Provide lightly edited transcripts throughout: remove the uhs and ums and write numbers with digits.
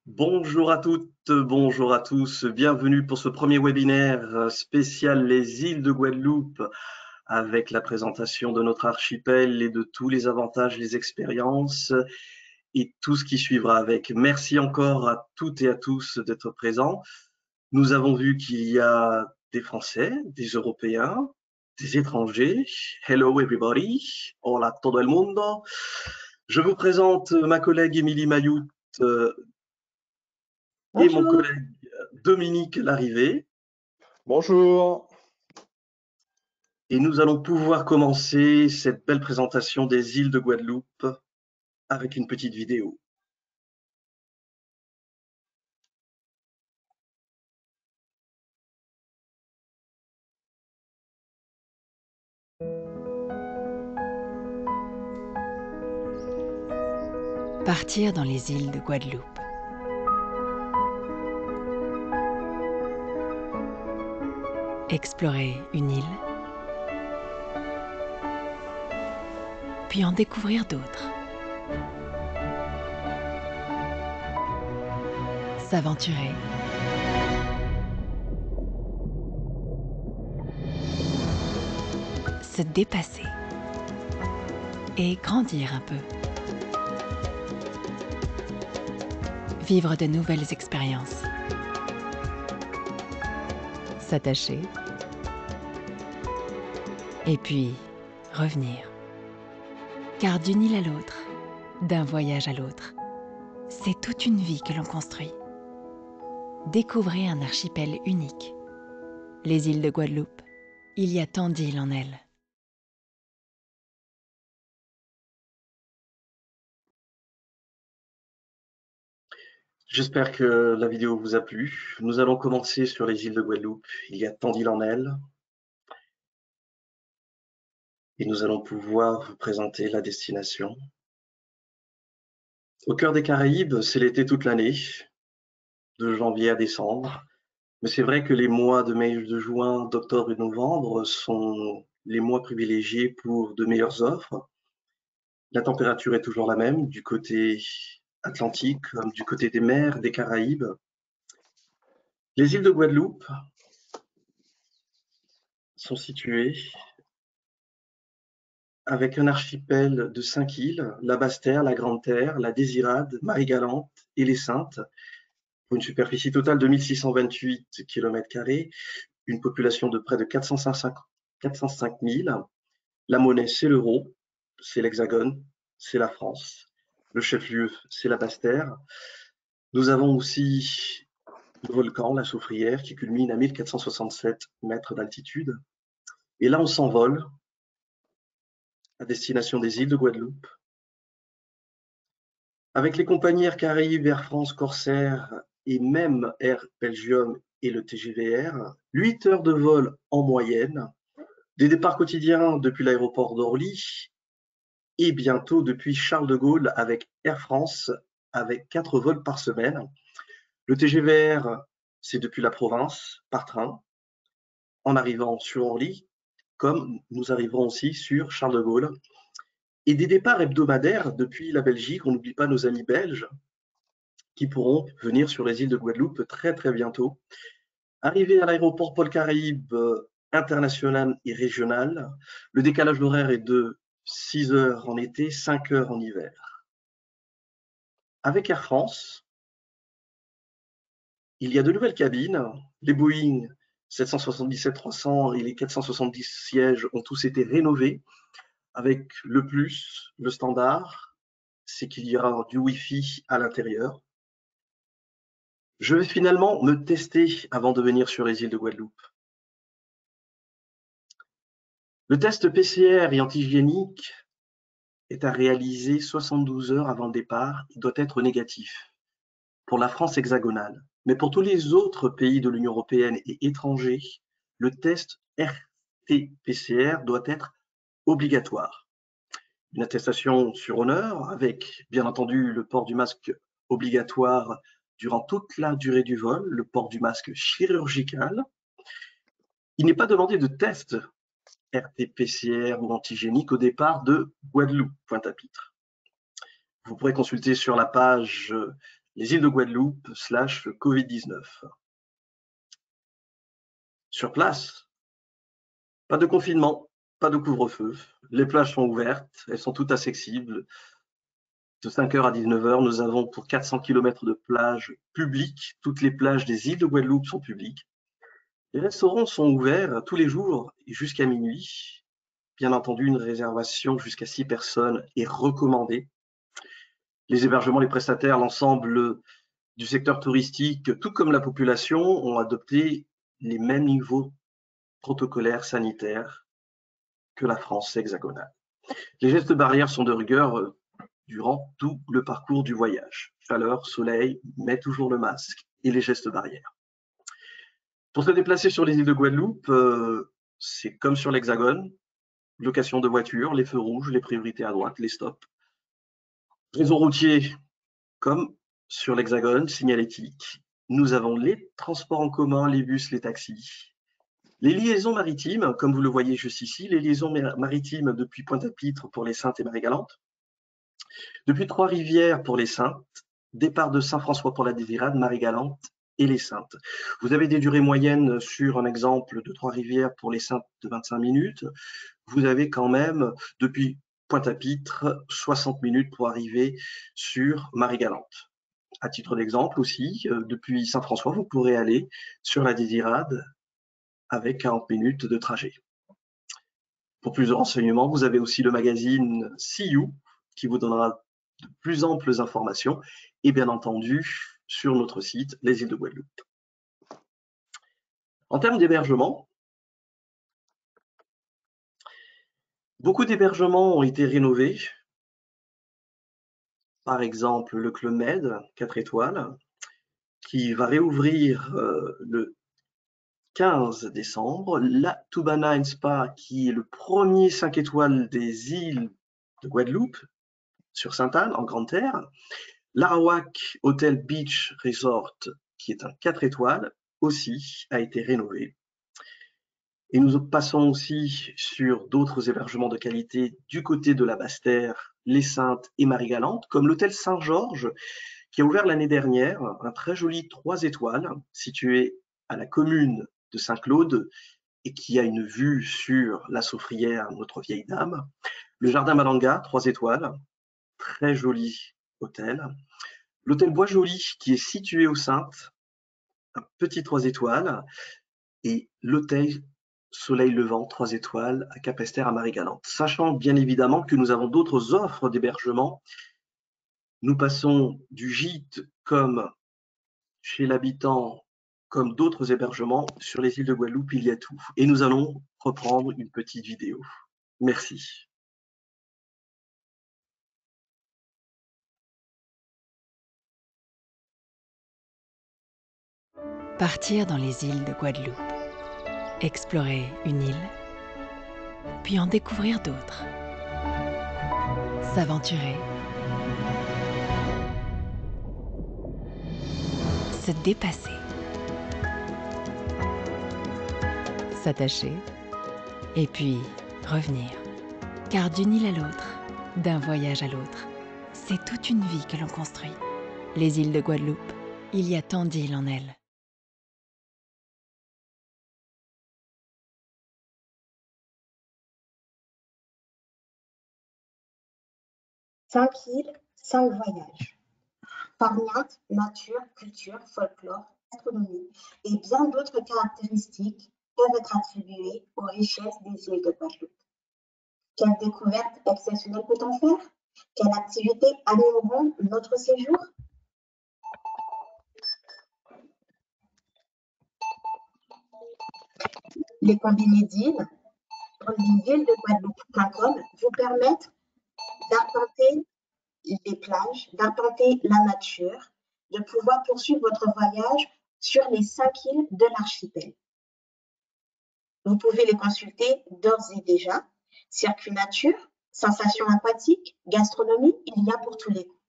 Bonjour à toutes, bonjour à tous, bienvenue pour ce premier webinaire spécial les îles de Guadeloupe avec la présentation de notre archipel et de tous les avantages, les expériences et tout ce qui suivra avec. Merci encore à toutes et à tous d'être présents. Nous avons vu qu'il y a des Français, des Européens, des étrangers. Hello everybody, hola todo el mundo. Je vous présente ma collègue Émilie Mayout et mon Bonjour. collègue Dominique Larrivé. Bonjour. Et nous allons pouvoir commencer cette belle présentation des îles de Guadeloupe avec une petite vidéo. Partir dans les îles de Guadeloupe. Explorer une île, puis en découvrir d'autres. S'aventurer. Se dépasser. Et grandir un peu. Vivre de nouvelles expériences. S'attacher. Et puis, revenir. Car d'une île à l'autre, d'un voyage à l'autre, c'est toute une vie que l'on construit. Découvrez un archipel unique. Les îles de Guadeloupe, il y a tant d'îles en elles. J'espère que la vidéo vous a plu. Nous allons commencer sur les îles de Guadeloupe. Il y a tant d'îles en elles. Et nous allons pouvoir vous présenter la destination. Au cœur des Caraïbes, c'est l'été toute l'année, de janvier à décembre. Mais c'est vrai que les mois de mai, de juin, d'octobre et de novembre sont les mois privilégiés pour de meilleures offres. La température est toujours la même du côté atlantique comme du côté des mers des Caraïbes. Les îles de Guadeloupe sont situées avec un archipel de 5 îles, la Basse-Terre, la Grande-Terre, la Désirade, Marie-Galante et les Saintes, pour une superficie totale de 1628 km², une population de près de 405 000. La monnaie, c'est l'euro, c'est l'Hexagone, c'est la France. Le chef-lieu, c'est la Basse-Terre. Nous avons aussi le volcan, la Soufrière, qui culmine à 1467 mètres d'altitude. Et là, on s'envole à destination des îles de Guadeloupe. Avec les compagnies Air Caraïbes, Air France, Corsair et même Air Belgium et le TGV-Air, 8 heures de vol en moyenne, des départs quotidiens depuis l'aéroport d'Orly et bientôt depuis Charles de Gaulle avec Air France avec 4 vols par semaine. Le TGV-Air, c'est depuis la province par train en arrivant sur Orly, comme nous arriverons aussi sur Charles de Gaulle. Et des départs hebdomadaires depuis la Belgique, on n'oublie pas nos amis belges, qui pourront venir sur les îles de Guadeloupe très très bientôt. Arrivé à l'aéroport Paul Caraïbes international et régional, le décalage horaire est de 6 heures en été, 5 heures en hiver. Avec Air France, il y a de nouvelles cabines, les Boeing 777-300 et les 470 sièges ont tous été rénovés. Avec le plus, le standard, c'est qu'il y aura du Wi-Fi à l'intérieur. Je vais finalement me tester avant de venir sur les îles de Guadeloupe. Le test PCR et antigénique est à réaliser 72 heures avant le départ et doit être négatif pour la France hexagonale. Mais pour tous les autres pays de l'Union européenne et étrangers, le test RT-PCR doit être obligatoire. Une attestation sur honneur avec, bien entendu, le port du masque obligatoire durant toute la durée du vol, le port du masque chirurgical. Il n'est pas demandé de test RT-PCR ou antigénique au départ de Guadeloupe, Pointe-à-Pitre. Vous pourrez consulter sur la page les îles de Guadeloupe / Covid-19. Sur place, pas de confinement, pas de couvre-feu. Les plages sont ouvertes, elles sont toutes accessibles. De 5h à 19h, nous avons pour 400 km de plages publiques. Toutes les plages des îles de Guadeloupe sont publiques. Les restaurants sont ouverts tous les jours et jusqu'à minuit. Bien entendu, une réservation jusqu'à 6 personnes est recommandée. Les hébergements, les prestataires, l'ensemble du secteur touristique, tout comme la population, ont adopté les mêmes niveaux protocolaires sanitaires que la France hexagonale. Les gestes barrières sont de rigueur durant tout le parcours du voyage. Chaleur, soleil, mais toujours le masque et les gestes barrières. Pour se déplacer sur les îles de Guadeloupe, c'est comme sur l'Hexagone, location de voitures, les feux rouges, les priorités à droite, les stops. Réseau routier, comme sur l'Hexagone, signalétique. Nous avons les transports en commun, les bus, les taxis. Les liaisons maritimes, comme vous le voyez juste ici, les liaisons maritimes depuis Pointe-à-Pitre pour les Saintes et Marie-Galante. Depuis Trois-Rivières pour les Saintes, départ de Saint-François pour la Désirade, Marie-Galante et les Saintes. Vous avez des durées moyennes sur un exemple de Trois-Rivières pour les Saintes de 25 minutes. Vous avez quand même, depuis Pointe-à-Pitre, 60 minutes pour arriver sur Marie-Galante. À titre d'exemple aussi, depuis Saint-François, vous pourrez aller sur la Désirade avec 40 minutes de trajet. Pour plus de renseignements, vous avez aussi le magazine See You qui vous donnera de plus amples informations et bien entendu sur notre site Les Îles de Guadeloupe. En termes d'hébergement, beaucoup d'hébergements ont été rénovés. Par exemple, le Club Med, 4 étoiles, qui va réouvrir le 15 décembre. La Toubana Spa, qui est le premier 5 étoiles des îles de Guadeloupe, sur Sainte-Anne, en Grande-Terre. L'Arawak Hotel Beach Resort, qui est un 4 étoiles, aussi a été rénové. Et nous passons aussi sur d'autres hébergements de qualité du côté de la Basse-Terre, les Saintes et Marie-Galante, comme l'hôtel Saint-Georges, qui a ouvert l'année dernière, un très joli 3 étoiles, situé à la commune de Saint-Claude et qui a une vue sur la Soufrière, notre vieille dame. Le Jardin Malanga, 3 étoiles, très joli hôtel. L'hôtel Bois-Joli, qui est situé aux Saintes, un petit 3 étoiles. Et l'hôtel Soleil Levant, 3 étoiles, à Capesterre, à Marie-Galante. Sachant bien évidemment que nous avons d'autres offres d'hébergement. Nous passons du gîte comme chez l'habitant, comme d'autres hébergements. Sur les îles de Guadeloupe, il y a tout. Et nous allons reprendre une petite vidéo. Merci. Partir dans les îles de Guadeloupe. Explorer une île, puis en découvrir d'autres. S'aventurer. Se dépasser. S'attacher. Et puis revenir. Car d'une île à l'autre, d'un voyage à l'autre, c'est toute une vie que l'on construit. Les îles de Guadeloupe, il y a tant d'îles en elles. Cinq îles, 5 voyages. Farniente, nature, culture, folklore, gastronomie et bien d'autres caractéristiques peuvent être attribuées aux richesses des îles de Guadeloupe. Quelle découverte exceptionnelle peut-on faire? Quelles activités animeront notre séjour? Les combinés d'îles sur lesîlesdeguadeloupe.com vous permettent d'arpenter les plages, d'arpenter la nature, de pouvoir poursuivre votre voyage sur les 5 îles de l'archipel. Vous pouvez les consulter d'ores et déjà. Circuit nature, sensations aquatiques, gastronomie, il y a pour tous les goûts.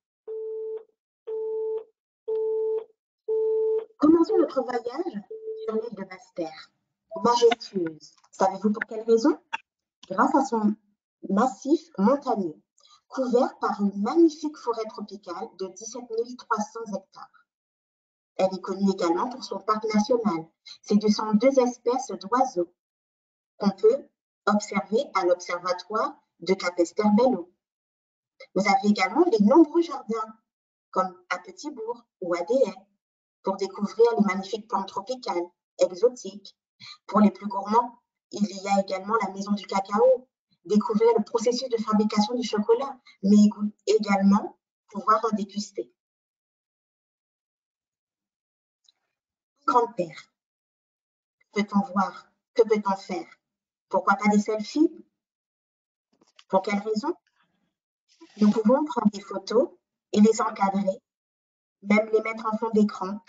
Commençons notre voyage sur l'île de Basse-Terre, majestueuse. Savez-vous pour quelle raison? Grâce à son massif montagneux. couvert par une magnifique forêt tropicale de 17 300 hectares. Elle est connue également pour son parc national. C'est 202 espèces d'oiseaux qu'on peut observer à l'observatoire de Capesterre-Belle-Eau. Vous avez également les nombreux jardins, comme à Petit-Bourg ou à Déhay, pour découvrir les magnifiques plantes tropicales, exotiques. Pour les plus gourmands, il y a également la maison du cacao, découvrir le processus de fabrication du chocolat, mais également pouvoir en déguster. Grande-Terre, que peut-on voir? Que peut-on faire? Pourquoi pas des selfies? Pour quelles raisons? Nous pouvons prendre des photos et les encadrer, même les mettre en fond d'écran.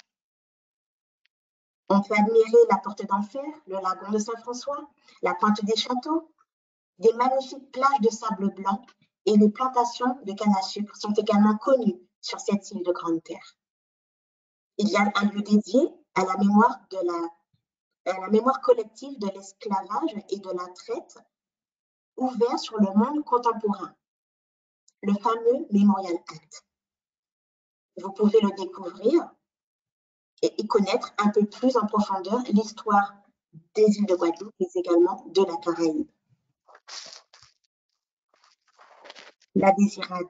On peut admirer la Porte d'Enfer, le lagon de Saint-François, la Pointe des Châteaux, des magnifiques plages de sable blanc et les plantations de canne à sucre sont également connues sur cette île de Grande-Terre. Il y a un lieu dédié à la mémoire collective de l'esclavage et de la traite, ouvert sur le monde contemporain, le fameux Memorial Act. Vous pouvez le découvrir et connaître un peu plus en profondeur l'histoire des îles de Guadeloupe, mais également de la Caraïbe. La Désirade,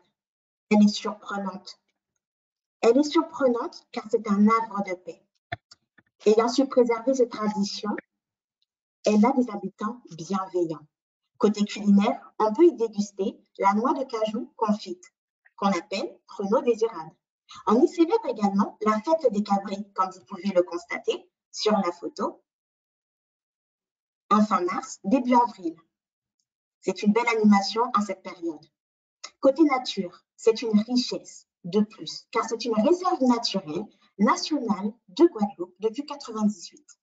elle est surprenante. Elle est surprenante car c'est un havre de paix. Ayant su préserver ses traditions, elle a des habitants bienveillants. Côté culinaire, on peut y déguster la noix de cajou confite, qu'on appelle Pruneau Désirade. On y célèbre également la fête des cabris, comme vous pouvez le constater sur la photo, en fin mars, début avril. C'est une belle animation en cette période. Côté nature, c'est une richesse de plus, car c'est une réserve naturelle nationale de Guadeloupe depuis 1998,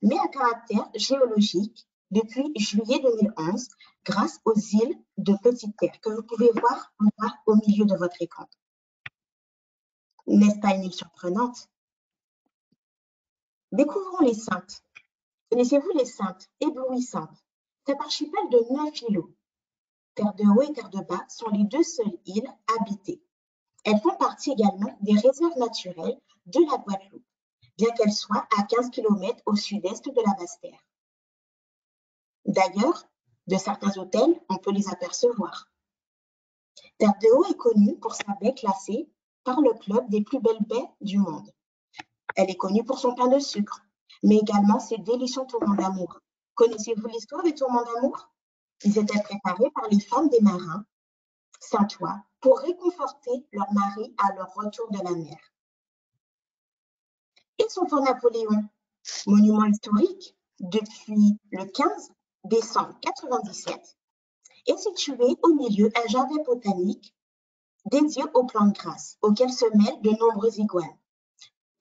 mais à caractère géologique depuis juillet 2011, grâce aux îles de Petite Terre que vous pouvez voir en bas au milieu de votre écran. N'est-ce pas une île surprenante? Découvrons les Saintes. Connaissez-vous les Saintes éblouissantes? Cet archipel de 9 îlots, Terre de Haut et Terre de Bas, sont les deux seules îles habitées. Elles font partie également des réserves naturelles de la Guadeloupe, bien qu'elles soient à 15 km au sud-est de la Basse-Terre. D'ailleurs, de certains hôtels, on peut les apercevoir. Terre de Haut est connue pour sa baie classée par le club des plus belles baies du monde. Elle est connue pour son pain de sucre, mais également ses délicieux tourments d'amour. Connaissez-vous l'histoire des tourments d'amour? Ils étaient préparés par les femmes des marins saintois pour réconforter leur mari à leur retour de la mer. Et son Fort Napoléon, monument historique depuis le 15 décembre 1997, est situé au milieu d'un jardin botanique dédié aux plantes grasses, auxquelles se mêlent de nombreuses iguanes.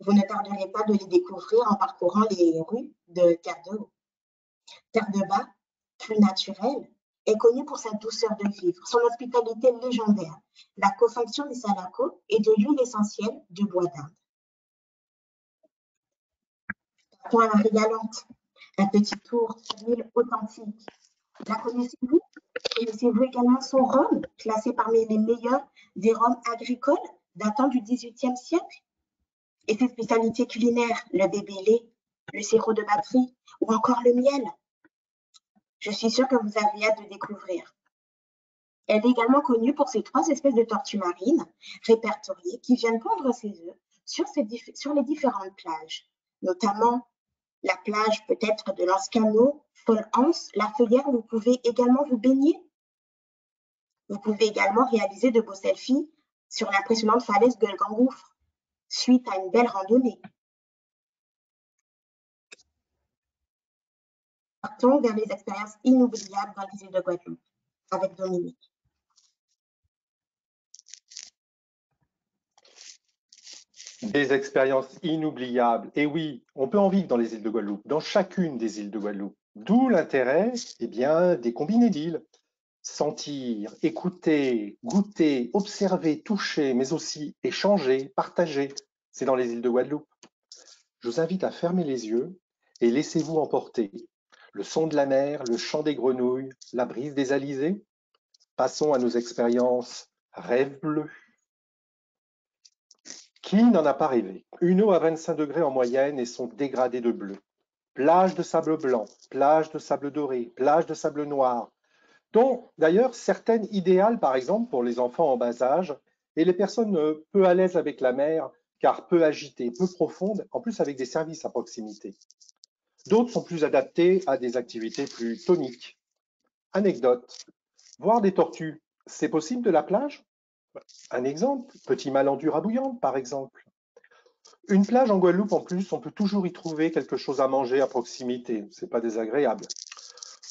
Vous ne tarderez pas de les découvrir en parcourant les rues de Terre de Haut. Terre de Bas, plus naturelle, est connue pour sa douceur de vivre, son hospitalité légendaire, la cofonction des salacos et de l'huile essentielle de bois d'Inde. Partons à Marie-Galante, un petit tour sur l'île authentique. La connaissez-vous? Connaissez-vous également son rhum, classé parmi les meilleurs des rhums agricoles datant du XVIIIe siècle? Et ses spécialités culinaires, le bébé lait, le sirop de batterie ou encore le miel. Je suis sûre que vous avez hâte de découvrir. Elle est également connue pour ses 3 espèces de tortues marines répertoriées qui viennent pondre ses œufs sur les différentes plages, notamment la plage peut-être de l'Anse-Canot, Folle-Anse, la Feuillère, où vous pouvez également vous baigner. Vous pouvez également réaliser de beaux selfies sur l'impressionnante falaise Gueule-Gangouffre, suite à une belle randonnée. Partons vers les expériences inoubliables dans les îles de Guadeloupe, avec Dominique. Des expériences inoubliables. Et oui, on peut en vivre dans les îles de Guadeloupe, dans chacune des îles de Guadeloupe. D'où l'intérêt, eh bien, des combinés d'îles. Sentir, écouter, goûter, observer, toucher, mais aussi échanger, partager. C'est dans les îles de Guadeloupe. Je vous invite à fermer les yeux et laissez-vous emporter. Le son de la mer, le chant des grenouilles, la brise des alizés. Passons à nos expériences rêve bleu. Qui n'en a pas rêvé? Une eau à 25 degrés en moyenne et son dégradé de bleu. Plage de sable blanc, plage de sable doré, plage de sable noir, dont d'ailleurs certaines idéales par exemple pour les enfants en bas âge et les personnes peu à l'aise avec la mer car peu agitées, peu profondes, en plus avec des services à proximité. D'autres sont plus adaptées à des activités plus toniques. Anecdote, voir des tortues, c'est possible de la plage? Un exemple, Petit Malendur à Bouillante par exemple. Une plage en Guadeloupe en plus, on peut toujours y trouver quelque chose à manger à proximité, c'est pas désagréable.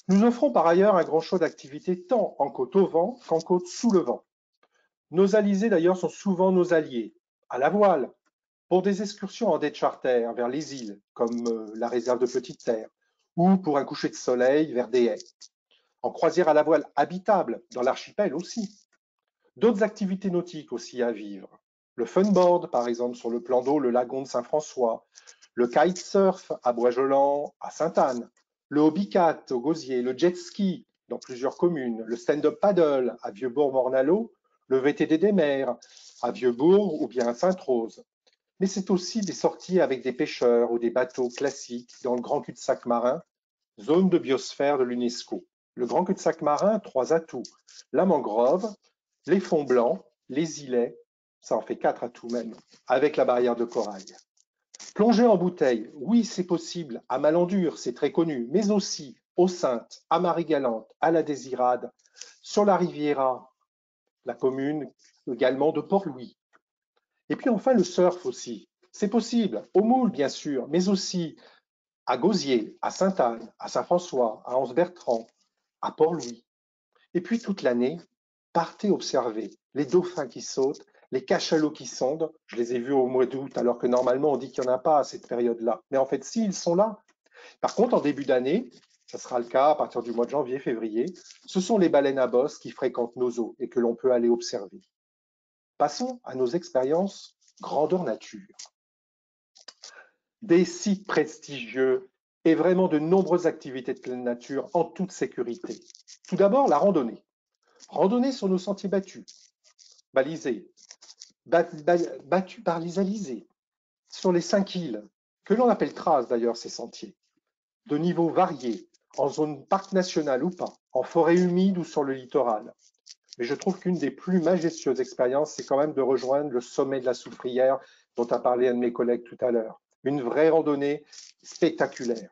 Nous offrons par ailleurs un grand choix d'activités tant en côte au vent qu'en côte sous le vent. Nos alizés d'ailleurs sont souvent nos alliés, à la voile, pour des excursions en day charter vers les îles, comme la réserve de Petite Terre, ou pour un coucher de soleil vers des haies. En croisière à la voile habitable, dans l'archipel aussi. D'autres activités nautiques aussi à vivre. Le funboard, par exemple, sur le plan d'eau, le lagon de Saint-François, le kitesurf à Bois-Jolant, à Sainte-Anne, le hobbycat au Gosier, le jet ski dans plusieurs communes, le stand-up paddle à Vieux-Bourg-Mornalo, le VTT des mers à Vieux-Bourg ou bien à Sainte-Rose. Mais c'est aussi des sorties avec des pêcheurs ou des bateaux classiques dans le grand cul-de-sac marin, zone de biosphère de l'UNESCO. Le grand cul-de-sac marin, 3 atouts. La mangrove, les fonds blancs, les îlets, ça en fait 4 atouts même, avec la barrière de corail. Plonger en bouteille, oui c'est possible, à Malendur, c'est très connu, mais aussi aux Saintes, à Marie-Galante, à la Désirade, sur la Riviera, la commune également de Port-Louis. Et puis enfin le surf aussi, c'est possible, au Moule bien sûr, mais aussi à Gosier, à Sainte-Anne, à Saint-François, à Anse-Bertrand, à Port-Louis. Et puis toute l'année, partez observer les dauphins qui sautent, les cachalots qui sondent. Je les ai vus au mois d'août, alors que normalement on dit qu'il n'y en a pas à cette période-là. Mais en fait, si, ils sont là. Par contre, en début d'année, ça sera le cas à partir du mois de janvier, février, ce sont les baleines à bosse qui fréquentent nos eaux et que l'on peut aller observer. Passons à nos expériences grandeur nature. Des sites prestigieux et vraiment de nombreuses activités de pleine nature en toute sécurité. Tout d'abord, la randonnée. Randonnée sur nos sentiers battus, balisés, battus par les alizés, sur les 5 îles, que l'on appelle traces d'ailleurs ces sentiers, de niveaux variés, en zone parc national ou pas, en forêt humide ou sur le littoral. Mais je trouve qu'une des plus majestueuses expériences, c'est quand même de rejoindre le sommet de la Soufrière, dont a parlé un de mes collègues tout à l'heure. Une vraie randonnée spectaculaire.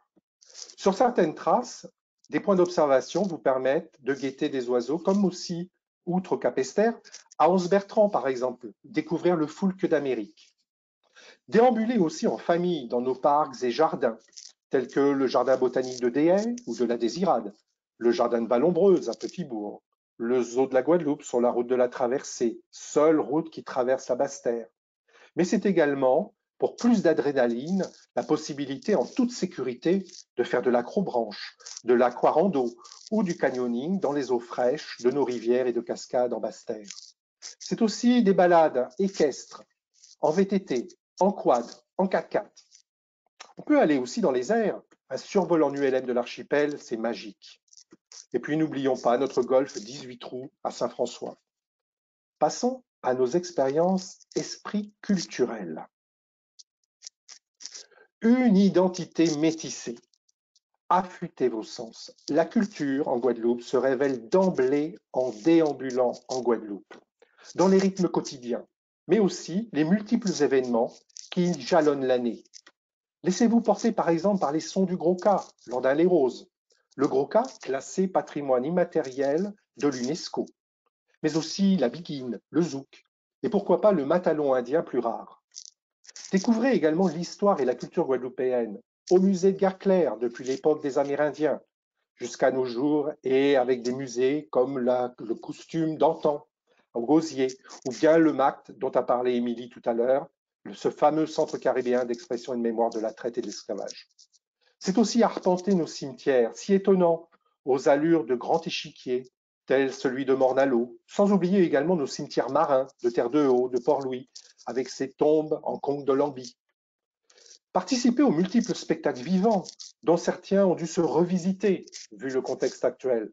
Sur certaines traces, des points d'observation vous permettent de guetter des oiseaux, comme aussi, outre Capesterre, à Anse-Bertrand par exemple, découvrir le foulque d'Amérique. Déambuler aussi en famille dans nos parcs et jardins, tels que le jardin botanique de Déhay ou de la Désirade, le jardin de Vallombreuse à Petit-Bourg, le zoo de la Guadeloupe sur la route de la Traversée, seule route qui traverse la Basse-Terre. Mais c'est également, pour plus d'adrénaline, la possibilité en toute sécurité de faire de l'acrobranche, de l'aquarando ou du canyoning dans les eaux fraîches de nos rivières et de cascades en Basse-Terre. C'est aussi des balades équestres, en VTT, en quad, en 4x4. On peut aller aussi dans les airs. Un survol en ULM de l'archipel, c'est magique. Et puis n'oublions pas notre golfe 18 trous à Saint-François. Passons à nos expériences esprit culturel. Une identité métissée. Affûtez vos sens. La culture en Guadeloupe se révèle d'emblée en déambulant en Guadeloupe, dans les rythmes quotidiens, mais aussi les multiples événements qui jalonnent l'année. Laissez-vous porter par exemple par les sons du Gros-Ca, l'Andin les Roses. Le Gros-Ca, classé patrimoine immatériel de l'UNESCO, mais aussi la biguine, le zouk, et pourquoi pas le matalon indien plus rare. Découvrez également l'histoire et la culture guadeloupéenne au musée Edgar Clair depuis l'époque des Amérindiens jusqu'à nos jours et avec des musées comme le costume d'antan au Gosier ou bien le MACT dont a parlé Émilie tout à l'heure, ce fameux centre caribéen d'expression et de mémoire de la traite et de l'esclavage. C'est aussi arpenter nos cimetières si étonnants aux allures de grands échiquiers tel celui de Mornalo, sans oublier également nos cimetières marins de Terre-de-Haut, de Port-Louis, avec ses tombes en conque de Lambie. Participer aux multiples spectacles vivants, dont certains ont dû se revisiter, vu le contexte actuel.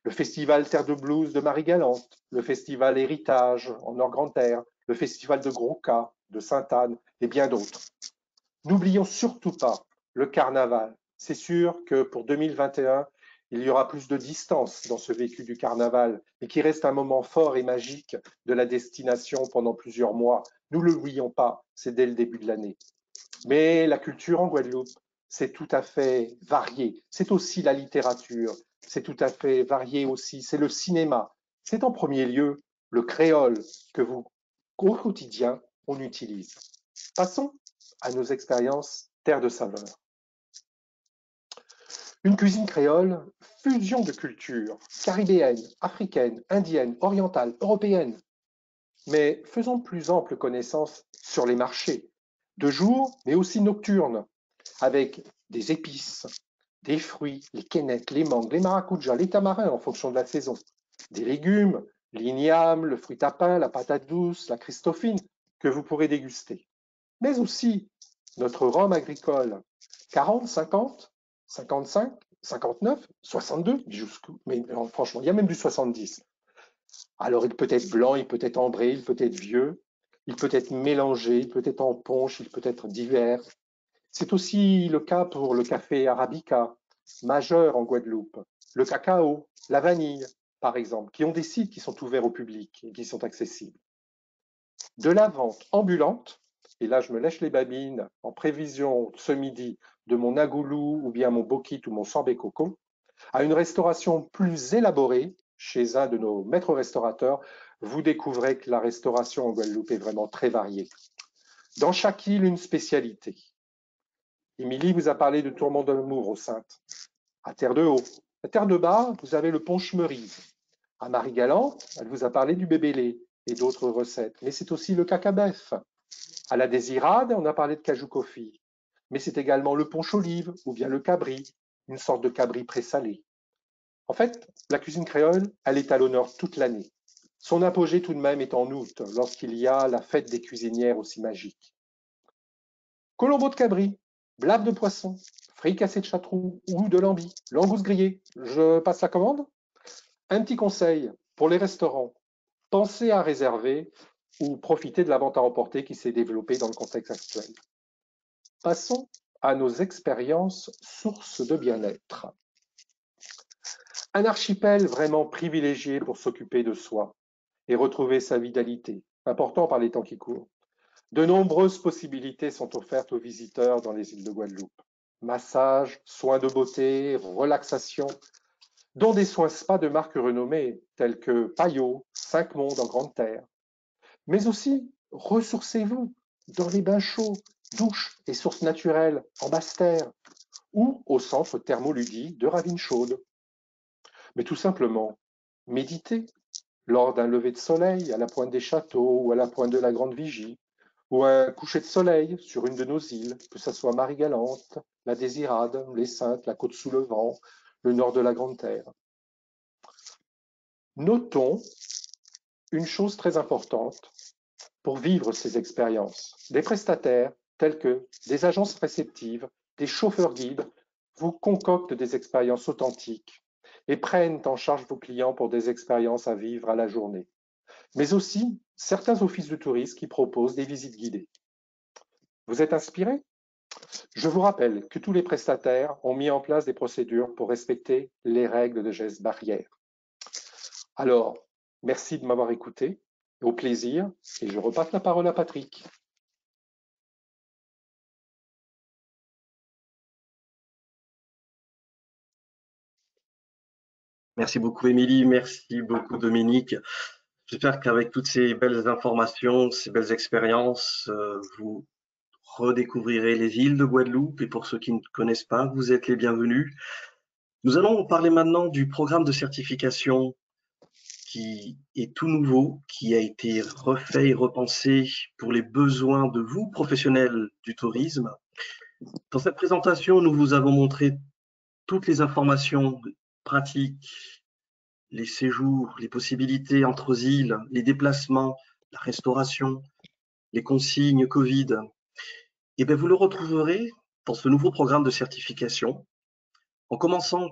le festival Terre de Blues de Marie-Galante, le festival Héritage en Nord-Grande-Terre, le festival de Gros-Cas, de Sainte-Anne et bien d'autres. N'oublions surtout pas le carnaval. C'est sûr que pour 2021, il y aura plus de distance dans ce vécu du carnaval, mais qui reste un moment fort et magique de la destination pendant plusieurs mois. Nous ne l'oublions pas, c'est dès le début de l'année. Mais la culture en Guadeloupe, c'est tout à fait varié. C'est aussi la littérature, c'est tout à fait varié aussi. C'est le cinéma. C'est en premier lieu le créole que vous, au quotidien, on utilise. Passons à nos expériences terre de saveurs. Une cuisine créole, fusion de cultures caribéennes, africaines, indiennes, orientales, européennes. Mais faisons plus ample connaissance sur les marchés, de jour mais aussi nocturnes, avec des épices, des fruits, les quénettes, les mangues, les maracujas, les tamarins en fonction de la saison, des légumes, l'igname, le fruit à pain, la patate douce, la christophine, que vous pourrez déguster. Mais aussi notre rhum agricole, 40, 50, 55, 59, 62, mais franchement, il y a même du 70. Alors il peut être blanc, il peut être ambré, il peut être vieux, il peut être mélangé, il peut être en punch, il peut être divers. C'est aussi le cas pour le café arabica, majeur en Guadeloupe, le cacao, la vanille, par exemple, qui ont des sites qui sont ouverts au public et qui sont accessibles. De la vente ambulante, et là je me lèche les babines en prévision ce midi de mon agoulou ou bien mon bokit ou mon sambé coco, à une restauration plus élaborée chez un de nos maîtres restaurateurs, vous découvrez que la restauration en Guadeloupe est vraiment très variée. Dans chaque île, une spécialité. Émilie vous a parlé de tourment d'amour aux Saintes. À Terre de Haut. À Terre de Bas, vous avez le punch merise. À Marie-Galante, elle vous a parlé du bébélé et d'autres recettes. Mais c'est aussi le cacabef. À la Désirade, on a parlé de cajou coffee. Mais c'est également le punch olive ou bien le cabri, une sorte de cabri présalé. En fait, la cuisine créole, elle est à l'honneur toute l'année. Son apogée tout de même est en août, lorsqu'il y a la fête des cuisinières aussi magique. Colombo de cabri, blave de poisson, fricassé de chatrou ou de lambi, langouste grillée. Je passe la commande? Un petit conseil pour les restaurants. Pensez à réserver ou profiter de la vente à emporter qui s'est développée dans le contexte actuel. Passons à nos expériences sources de bien-être. Un archipel vraiment privilégié pour s'occuper de soi et retrouver sa vitalité, important par les temps qui courent. De nombreuses possibilités sont offertes aux visiteurs dans les îles de Guadeloupe. Massage, soins de beauté, relaxation, dont des soins spa de marque renommée tels que Payot, 5 Mondes en Grande Terre. Mais aussi, ressourcez-vous dans les bains chauds, douches et sources naturelles en Basse-Terre ou au centre thermoludique de Ravine Chaude. Mais tout simplement, méditez lors d'un lever de soleil à la pointe des châteaux ou à la pointe de la Grande Vigie, ou un coucher de soleil sur une de nos îles, que ce soit Marie-Galante, la Désirade, les Saintes, la Côte sous le vent, le nord de la Grande Terre. Notons une chose très importante pour vivre ces expériences. Des prestataires tels que des agences réceptives, des chauffeurs guides vous concoctent des expériences authentiques et prennent en charge vos clients pour des expériences à vivre à la journée. Mais aussi certains offices de tourisme qui proposent des visites guidées. Vous êtes inspiré? Je vous rappelle que tous les prestataires ont mis en place des procédures pour respecter les règles de gestes barrières. Alors, merci de m'avoir écouté, au plaisir, et je repasse la parole à Patrick. Merci beaucoup, Émilie. Merci beaucoup, Dominique. J'espère qu'avec toutes ces belles informations, ces belles expériences, vous redécouvrirez les îles de Guadeloupe. Et pour ceux qui ne connaissent pas, vous êtes les bienvenus. Nous allons parler maintenant du programme de certification qui est tout nouveau, qui a été refait et repensé pour les besoins de vous, professionnels du tourisme. Dans cette présentation, nous vous avons montré toutes les informations pratiques, les séjours, les possibilités entre îles, les déplacements, la restauration, les consignes Covid. Et bien, vous le retrouverez dans ce nouveau programme de certification, en commençant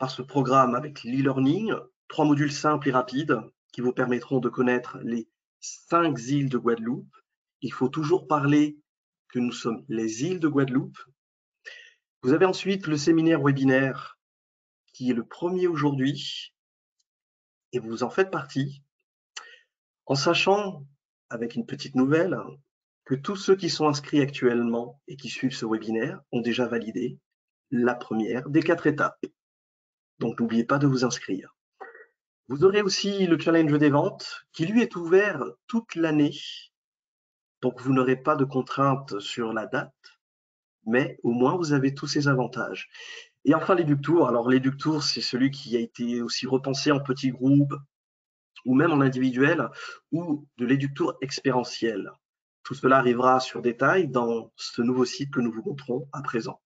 par ce programme avec l'e-learning, 3 modules simples et rapides qui vous permettront de connaître les 5 îles de Guadeloupe. Il faut toujours parler que nous sommes les îles de Guadeloupe. Vous avez ensuite le séminaire webinaire qui est le premier aujourd'hui et vous en faites partie en sachant, avec une petite nouvelle, que tous ceux qui sont inscrits actuellement et qui suivent ce webinaire ont déjà validé la première des 4 étapes. Donc n'oubliez pas de vous inscrire. Vous aurez aussi le challenge des ventes qui lui est ouvert toute l'année. Donc vous n'aurez pas de contraintes sur la date, mais au moins vous avez tous ces avantages. Et enfin l'Eductour. Alors l'Eductour, c'est celui qui a été aussi repensé en petits groupes ou même en individuel, ou de l'Eductour expérientiel. Tout cela arrivera sur détail dans ce nouveau site que nous vous montrons à présent.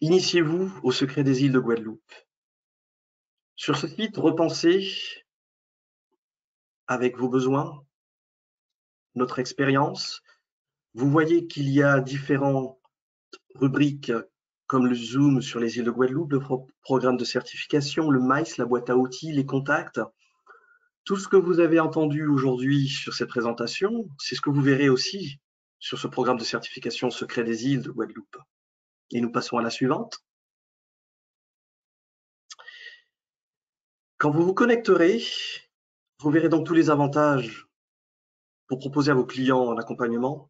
Initiez-vous au secret des îles de Guadeloupe. Sur ce site, repensez avec vos besoins, notre expérience. Vous voyez qu'il y a différentes rubriques comme le Zoom sur les îles de Guadeloupe, le programme de certification, le MICE, la boîte à outils, les contacts. Tout ce que vous avez entendu aujourd'hui sur cette présentation, c'est ce que vous verrez aussi sur ce programme de certification secret des îles de Guadeloupe. Et nous passons à la suivante. Quand vous vous connecterez, vous verrez donc tous les avantages pour proposer à vos clients un accompagnement.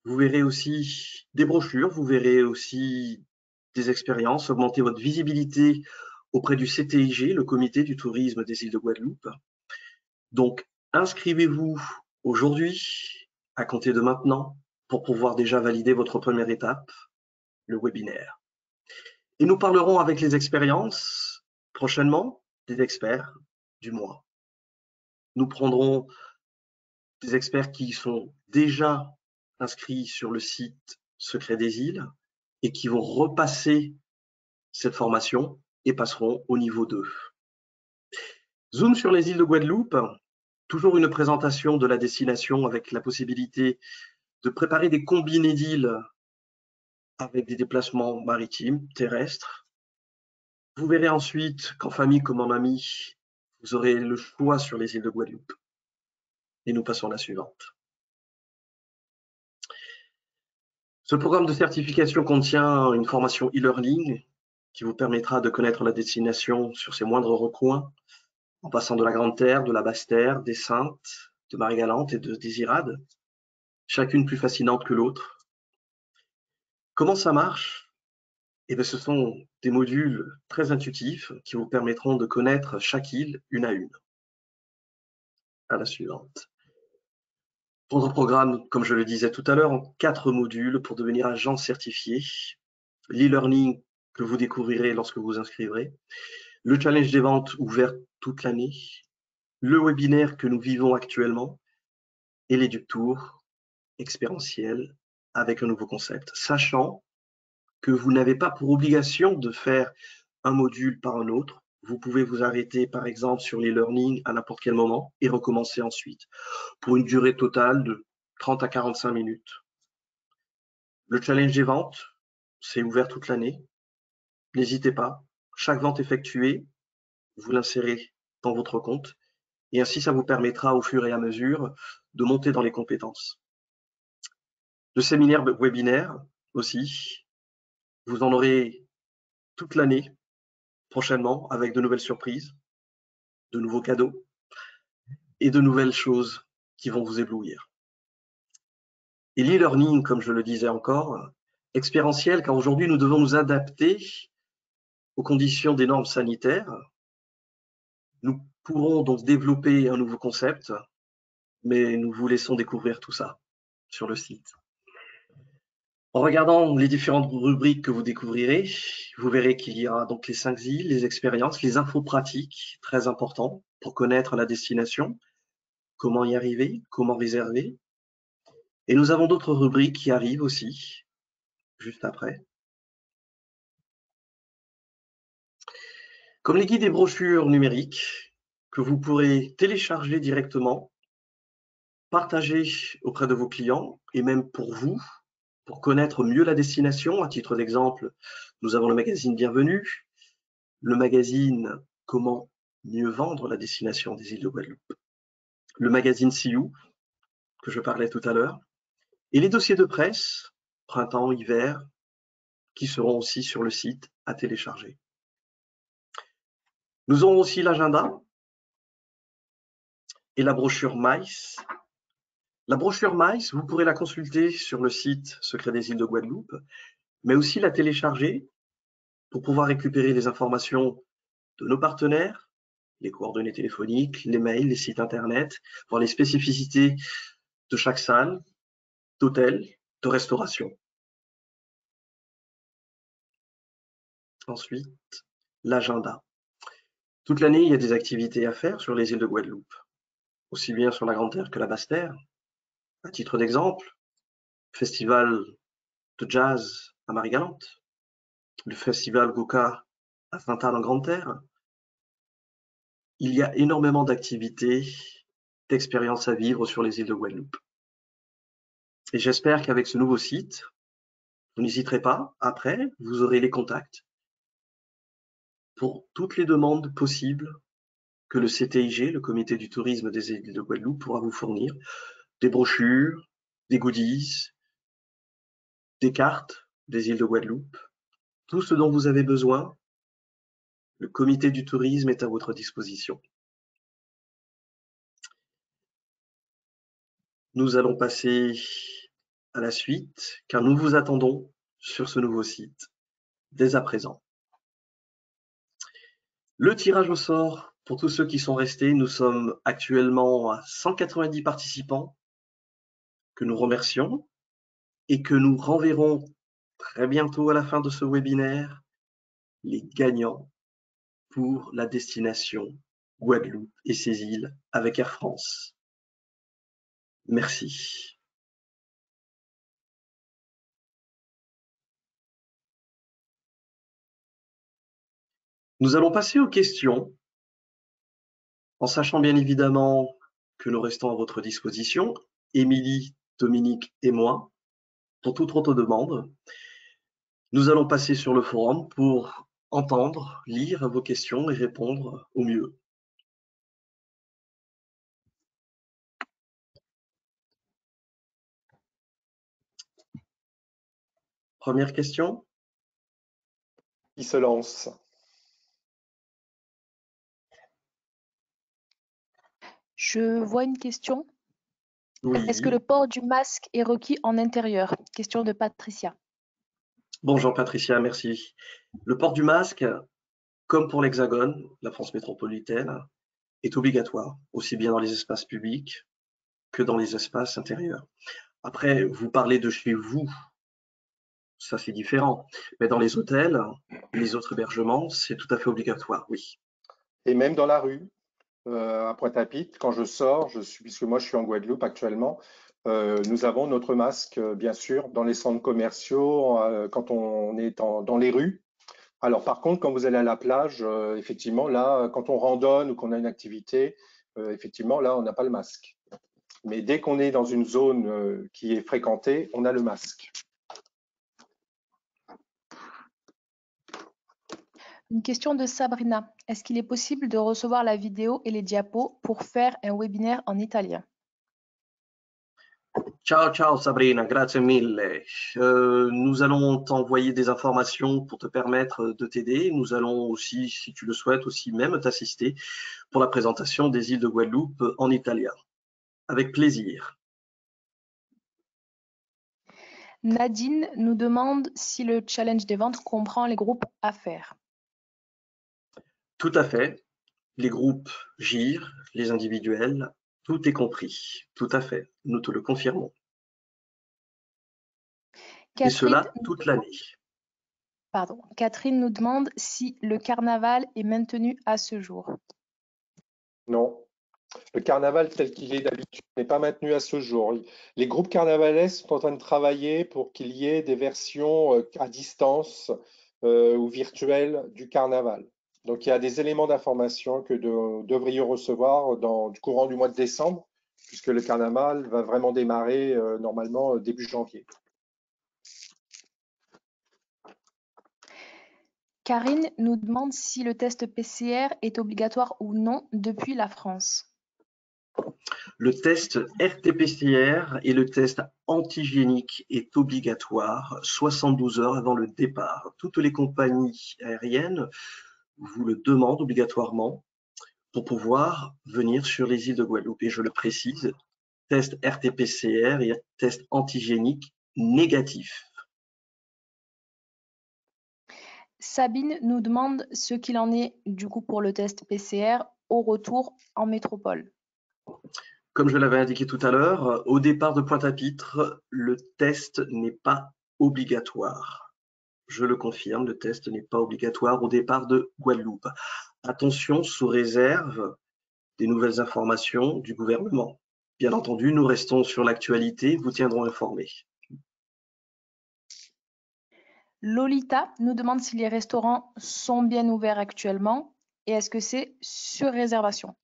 Vous verrez aussi des brochures, vous verrez aussi des expériences, augmenter votre visibilité auprès du CTIG, le Comité du tourisme des îles de Guadeloupe. Donc, inscrivez-vous aujourd'hui, à compter de maintenant, pour pouvoir déjà valider votre première étape, le webinaire. Et nous parlerons avec les expériences prochainement des experts du mois. Nous prendrons des experts qui sont déjà inscrits sur le site Secret des îles et qui vont repasser cette formation et passeront au niveau 2. Zoom sur les îles de Guadeloupe, toujours une présentation de la destination avec la possibilité de préparer des combinés d'îles avec des déplacements maritimes, terrestres. Vous verrez ensuite qu'en famille comme en amis, vous aurez le choix sur les îles de Guadeloupe. Et nous passons à la suivante. Ce programme de certification contient une formation e-learning qui vous permettra de connaître la destination sur ses moindres recoins, en passant de la Grande Terre, de la Basse Terre, des Saintes, de Marie-Galante et de Désirade, chacune plus fascinante que l'autre. Comment ça marche? Eh bien, ce sont des modules très intuitifs qui vous permettront de connaître chaque île une à une. À la suivante. Votre programme, comme je le disais tout à l'heure, en 4 modules pour devenir agent certifié. L'e-learning que vous découvrirez lorsque vous inscrivrez. Le challenge des ventes ouvert toute l'année. Le webinaire que nous vivons actuellement. Et l'Eductour expérientiel avec un nouveau concept. Sachant que vous n'avez pas pour obligation de faire un module par un autre. Vous pouvez vous arrêter, par exemple, sur l'e-learning à n'importe quel moment et recommencer ensuite pour une durée totale de 30 à 45 minutes. Le challenge des ventes, c'est ouvert toute l'année. N'hésitez pas. Chaque vente effectuée, vous l'insérez dans votre compte et ainsi, ça vous permettra au fur et à mesure de monter dans les compétences. Le séminaire webinaire aussi, vous en aurez toute l'année prochainement avec de nouvelles surprises, de nouveaux cadeaux et de nouvelles choses qui vont vous éblouir. Et l'e-learning, comme je le disais encore, expérientiel, car aujourd'hui nous devons nous adapter aux conditions des normes sanitaires. Nous pourrons donc développer un nouveau concept, mais nous vous laissons découvrir tout ça sur le site. En regardant les différentes rubriques que vous découvrirez, vous verrez qu'il y aura donc les 5 îles, les expériences, les infos pratiques, très importants pour connaître la destination, comment y arriver, comment réserver. Et nous avons d'autres rubriques qui arrivent aussi, juste après. Comme les guides et brochures numériques que vous pourrez télécharger directement, partager auprès de vos clients et même pour vous, Pour connaître mieux la destination, à titre d'exemple, nous avons le magazine Bienvenue, le magazine Comment mieux vendre la destination des îles de Guadeloupe, le magazine See You, que je parlais tout à l'heure, et les dossiers de presse, printemps, hiver, qui seront aussi sur le site à télécharger. Nous aurons aussi l'agenda et la brochure MICE. La brochure MICE, vous pourrez la consulter sur le site Secret des îles de Guadeloupe, mais aussi la télécharger pour pouvoir récupérer les informations de nos partenaires, les coordonnées téléphoniques, les mails, les sites internet, voir les spécificités de chaque salle, d'hôtel, de restauration. Ensuite, l'agenda. Toute l'année, il y a des activités à faire sur les îles de Guadeloupe, aussi bien sur la Grande Terre que la Basse Terre. À titre d'exemple, festival de jazz à Marie-Galante, le festival Goka à Sainte-Anne en Grande Terre. Il y a énormément d'activités, d'expériences à vivre sur les îles de Guadeloupe. Et j'espère qu'avec ce nouveau site, vous n'hésiterez pas, après, vous aurez les contacts pour toutes les demandes possibles que le CTIG, le Comité du tourisme des îles de Guadeloupe, pourra vous fournir. Des brochures, des goodies, des cartes des îles de Guadeloupe, tout ce dont vous avez besoin, le Comité du tourisme est à votre disposition. Nous allons passer à la suite, car nous vous attendons sur ce nouveau site, dès à présent. Le tirage au sort, pour tous ceux qui sont restés, nous sommes actuellement à 190 participants, que nous remercions, et que nous renverrons très bientôt à la fin de ce webinaire, les gagnants pour la destination Guadeloupe et ses îles avec Air France. Merci. Nous allons passer aux questions, en sachant bien évidemment que nous restons à votre disposition, Émilie, Dominique et moi, pour toute autre demande. Nous allons passer sur le forum pour entendre, lire vos questions et répondre au mieux. Première question. Qui se lance? Je vois une question. Oui. Est-ce que le port du masque est requis en intérieur? Question de Patricia. Bonjour Patricia, merci. Le port du masque, comme pour l'Hexagone, la France métropolitaine, est obligatoire, aussi bien dans les espaces publics que dans les espaces intérieurs. Après, vous parlez de chez vous, ça c'est différent. Mais dans les hôtels, les autres hébergements, c'est tout à fait obligatoire, oui. Et même dans la rue, à Pointe-à-Pitre, quand je sors, puisque moi je suis en Guadeloupe actuellement, nous avons notre masque, bien sûr, dans les centres commerciaux, quand on est dans les rues. Alors par contre, quand vous allez à la plage, effectivement, là, quand on randonne ou qu'on a une activité, effectivement, là, on n'a pas le masque. Mais dès qu'on est dans une zone qui est fréquentée, on a le masque. Une question de Sabrina. Est-ce qu'il est possible de recevoir la vidéo et les diapos pour faire un webinaire en italien? Ciao, ciao Sabrina, grazie mille. Nous allons t'envoyer des informations pour te permettre de t'aider. Nous allons aussi, si tu le souhaites, aussi même t'assister pour la présentation des îles de Guadeloupe en italien. Avec plaisir. Nadine nous demande si le challenge des ventes comprend les groupes affaires. Tout à fait. Les groupes GIR, les individuels, tout est compris. Tout à fait. Nous te le confirmons. Et cela toute l'année. Pardon. Catherine nous demande si le carnaval est maintenu à ce jour. Non. Le carnaval tel qu'il est d'habitude n'est pas maintenu à ce jour. Les groupes carnavalais sont en train de travailler pour qu'il y ait des versions à distance ou virtuelles du carnaval. Donc il y a des éléments d'information que nous devrions recevoir dans le courant du mois de décembre, puisque le carnaval va vraiment démarrer normalement début janvier. Karine nous demande si le test PCR est obligatoire ou non depuis la France. Le test RT-PCR et le test antigénique est obligatoire 72 heures avant le départ. Toutes les compagnies aériennes vous le demandent obligatoirement pour pouvoir venir sur les îles de Guadeloupe. Et je le précise, test RT-PCR et test antigénique négatif. Sabine nous demande ce qu'il en est du coup pour le test PCR au retour en métropole. Comme je l'avais indiqué tout à l'heure, au départ de Pointe-à-Pitre, le test n'est pas obligatoire. Je le confirme, le test n'est pas obligatoire au départ de Guadeloupe. Attention, sous réserve des nouvelles informations du gouvernement. Bien entendu, nous restons sur l'actualité, vous tiendrons informés. Lolita nous demande si les restaurants sont bien ouverts actuellement et est-ce que c'est sur réservation.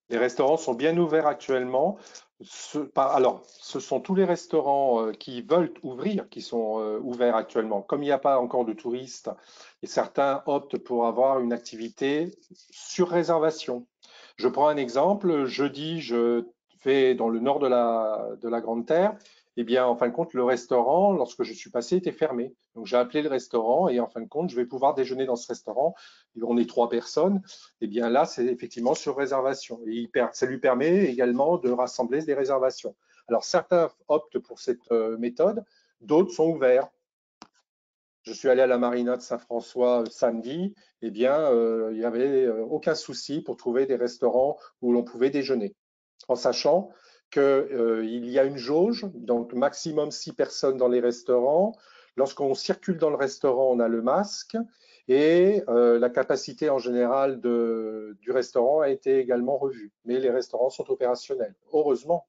Les restaurants sont bien ouverts actuellement. Alors, ce sont tous les restaurants qui veulent ouvrir qui sont ouverts actuellement. Comme il n'y a pas encore de touristes, et certains optent pour avoir une activité sur réservation. Je prends un exemple. Jeudi, je vais dans le nord de la Grande Terre. Eh bien, en fin de compte, le restaurant, lorsque je suis passé, était fermé. Donc, j'ai appelé le restaurant et en fin de compte, je vais pouvoir déjeuner dans ce restaurant. On est 3 personnes. Eh bien, là, c'est effectivement sur réservation. Et ça lui permet également de rassembler des réservations. Alors, certains optent pour cette méthode, d'autres sont ouverts. Je suis allé à la marina de Saint-François samedi, eh bien, il n'y avait aucun souci pour trouver des restaurants où l'on pouvait déjeuner, en sachant qu'il y a une jauge, donc maximum 6 personnes dans les restaurants. Lorsqu'on circule dans le restaurant, on a le masque et la capacité en général du restaurant a été également revue. Mais les restaurants sont opérationnels, heureusement.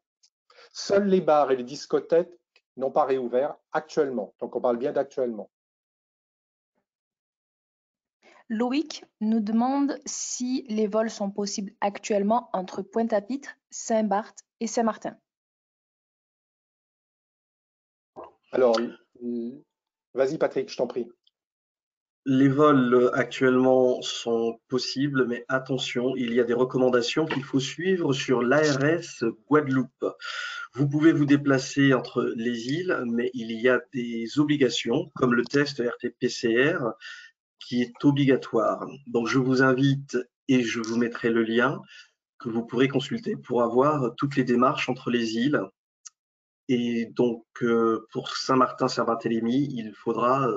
Seuls les bars et les discothèques n'ont pas réouvert actuellement. Donc, on parle bien d'actuellement. Loïc nous demande si les vols sont possibles actuellement entre Pointe-à-Pitre, Saint-Barth et Saint-Martin. Alors, vas-y Patrick, je t'en prie. Les vols actuellement sont possibles, mais attention, il y a des recommandations qu'il faut suivre sur l'ARS Guadeloupe. Vous pouvez vous déplacer entre les îles, mais il y a des obligations, comme le test RT-PCR, qui est obligatoire. Donc, je vous invite, et je vous mettrai le lien, que vous pourrez consulter pour avoir toutes les démarches entre les îles. Et donc, pour Saint-Martin, Saint-Barthélemy, il faudra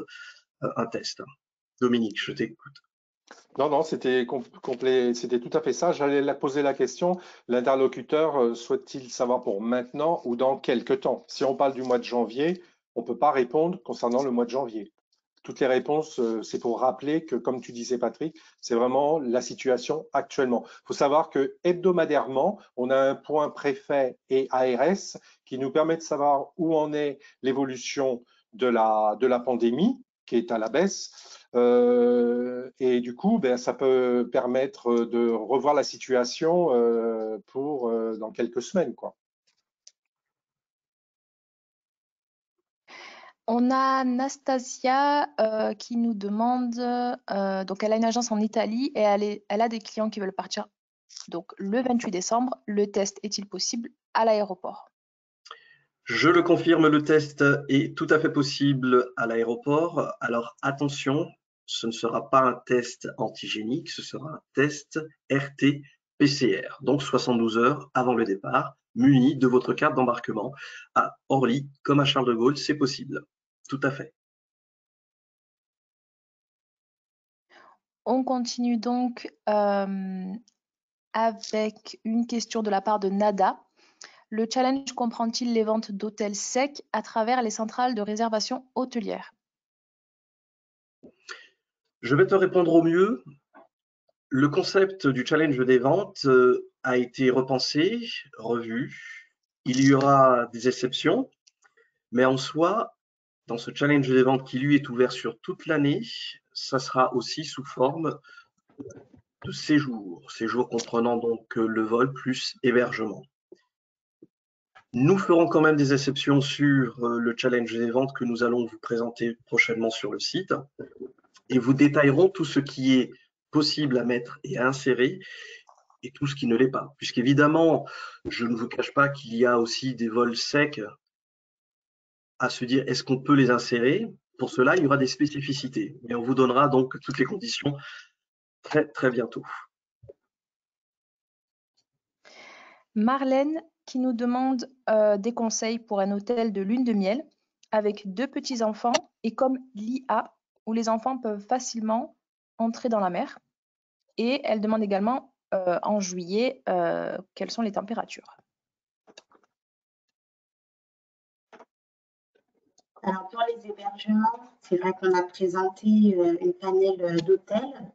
un test. Dominique, je t'écoute. Non, c'était complet, c'était tout à fait ça. J'allais poser la question, l'interlocuteur souhaite-t-il savoir pour maintenant ou dans quelques temps? Si on parle du mois de janvier, on ne peut pas répondre concernant le mois de janvier. Toutes les réponses, c'est pour rappeler que, comme tu disais Patrick, c'est vraiment la situation actuellement. Il faut savoir que hebdomadairement, on a un point préfet et ARS qui nous permet de savoir où en est l'évolution de la pandémie, qui est à la baisse. Et du coup, ça peut permettre de revoir la situation pour dans quelques semaines, quoi. On a Nastasia qui nous demande, donc elle a une agence en Italie et elle a des clients qui veulent partir donc le 28 décembre. Le test est-il possible à l'aéroport? Je le confirme, le test est tout à fait possible à l'aéroport. Alors attention, ce ne sera pas un test antigénique, ce sera un test RT-PCR, donc 72 heures avant le départ, muni de votre carte d'embarquement à Orly comme à Charles de Gaulle, c'est possible. Tout à fait. On continue donc avec une question de la part de Nada. Le challenge comprend-il les ventes d'hôtels secs à travers les centrales de réservation hôtelière? Je vais te répondre au mieux. Le concept du challenge des ventes a été repensé, revu. Il y aura des exceptions, mais en soi, dans ce challenge des ventes qui lui est ouvert sur toute l'année, ça sera aussi sous forme de séjour comprenant donc le vol plus hébergement. Nous ferons quand même des exceptions sur le challenge des ventes que nous allons vous présenter prochainement sur le site. et vous détailleront tout ce qui est possible à mettre et à insérer et tout ce qui ne l'est pas. Puisqu'évidemment, je ne vous cache pas qu'il y a aussi des vols secs à se dire est-ce qu'on peut les insérer? Pour cela, il y aura des spécificités. Mais on vous donnera donc toutes les conditions très, très bientôt. Marlène qui nous demande des conseils pour un hôtel de lune de miel avec 2 petits-enfants et comme l'IA où les enfants peuvent facilement entrer dans la mer. Et elle demande également en juillet quelles sont les températures. Alors pour les hébergements, c'est vrai qu'on a présenté une panel d'hôtels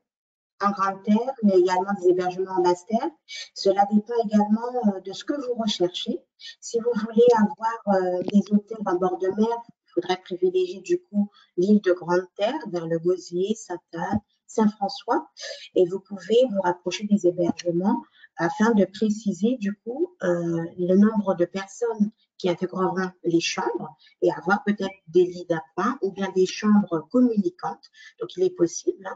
en grande terre, mais également des hébergements en basse terre. Cela dépend également de ce que vous recherchez. Si vous voulez avoir des hôtels en bord de mer, il faudrait privilégier du coup l'île de Grande Terre vers le Gosier, Sainte-Anne, Saint-François, et vous pouvez vous rapprocher des hébergements afin de préciser du coup le nombre de personnes qui intégreront les chambres et avoir peut-être des lits d'appoint ou bien des chambres communicantes. Donc il est possible.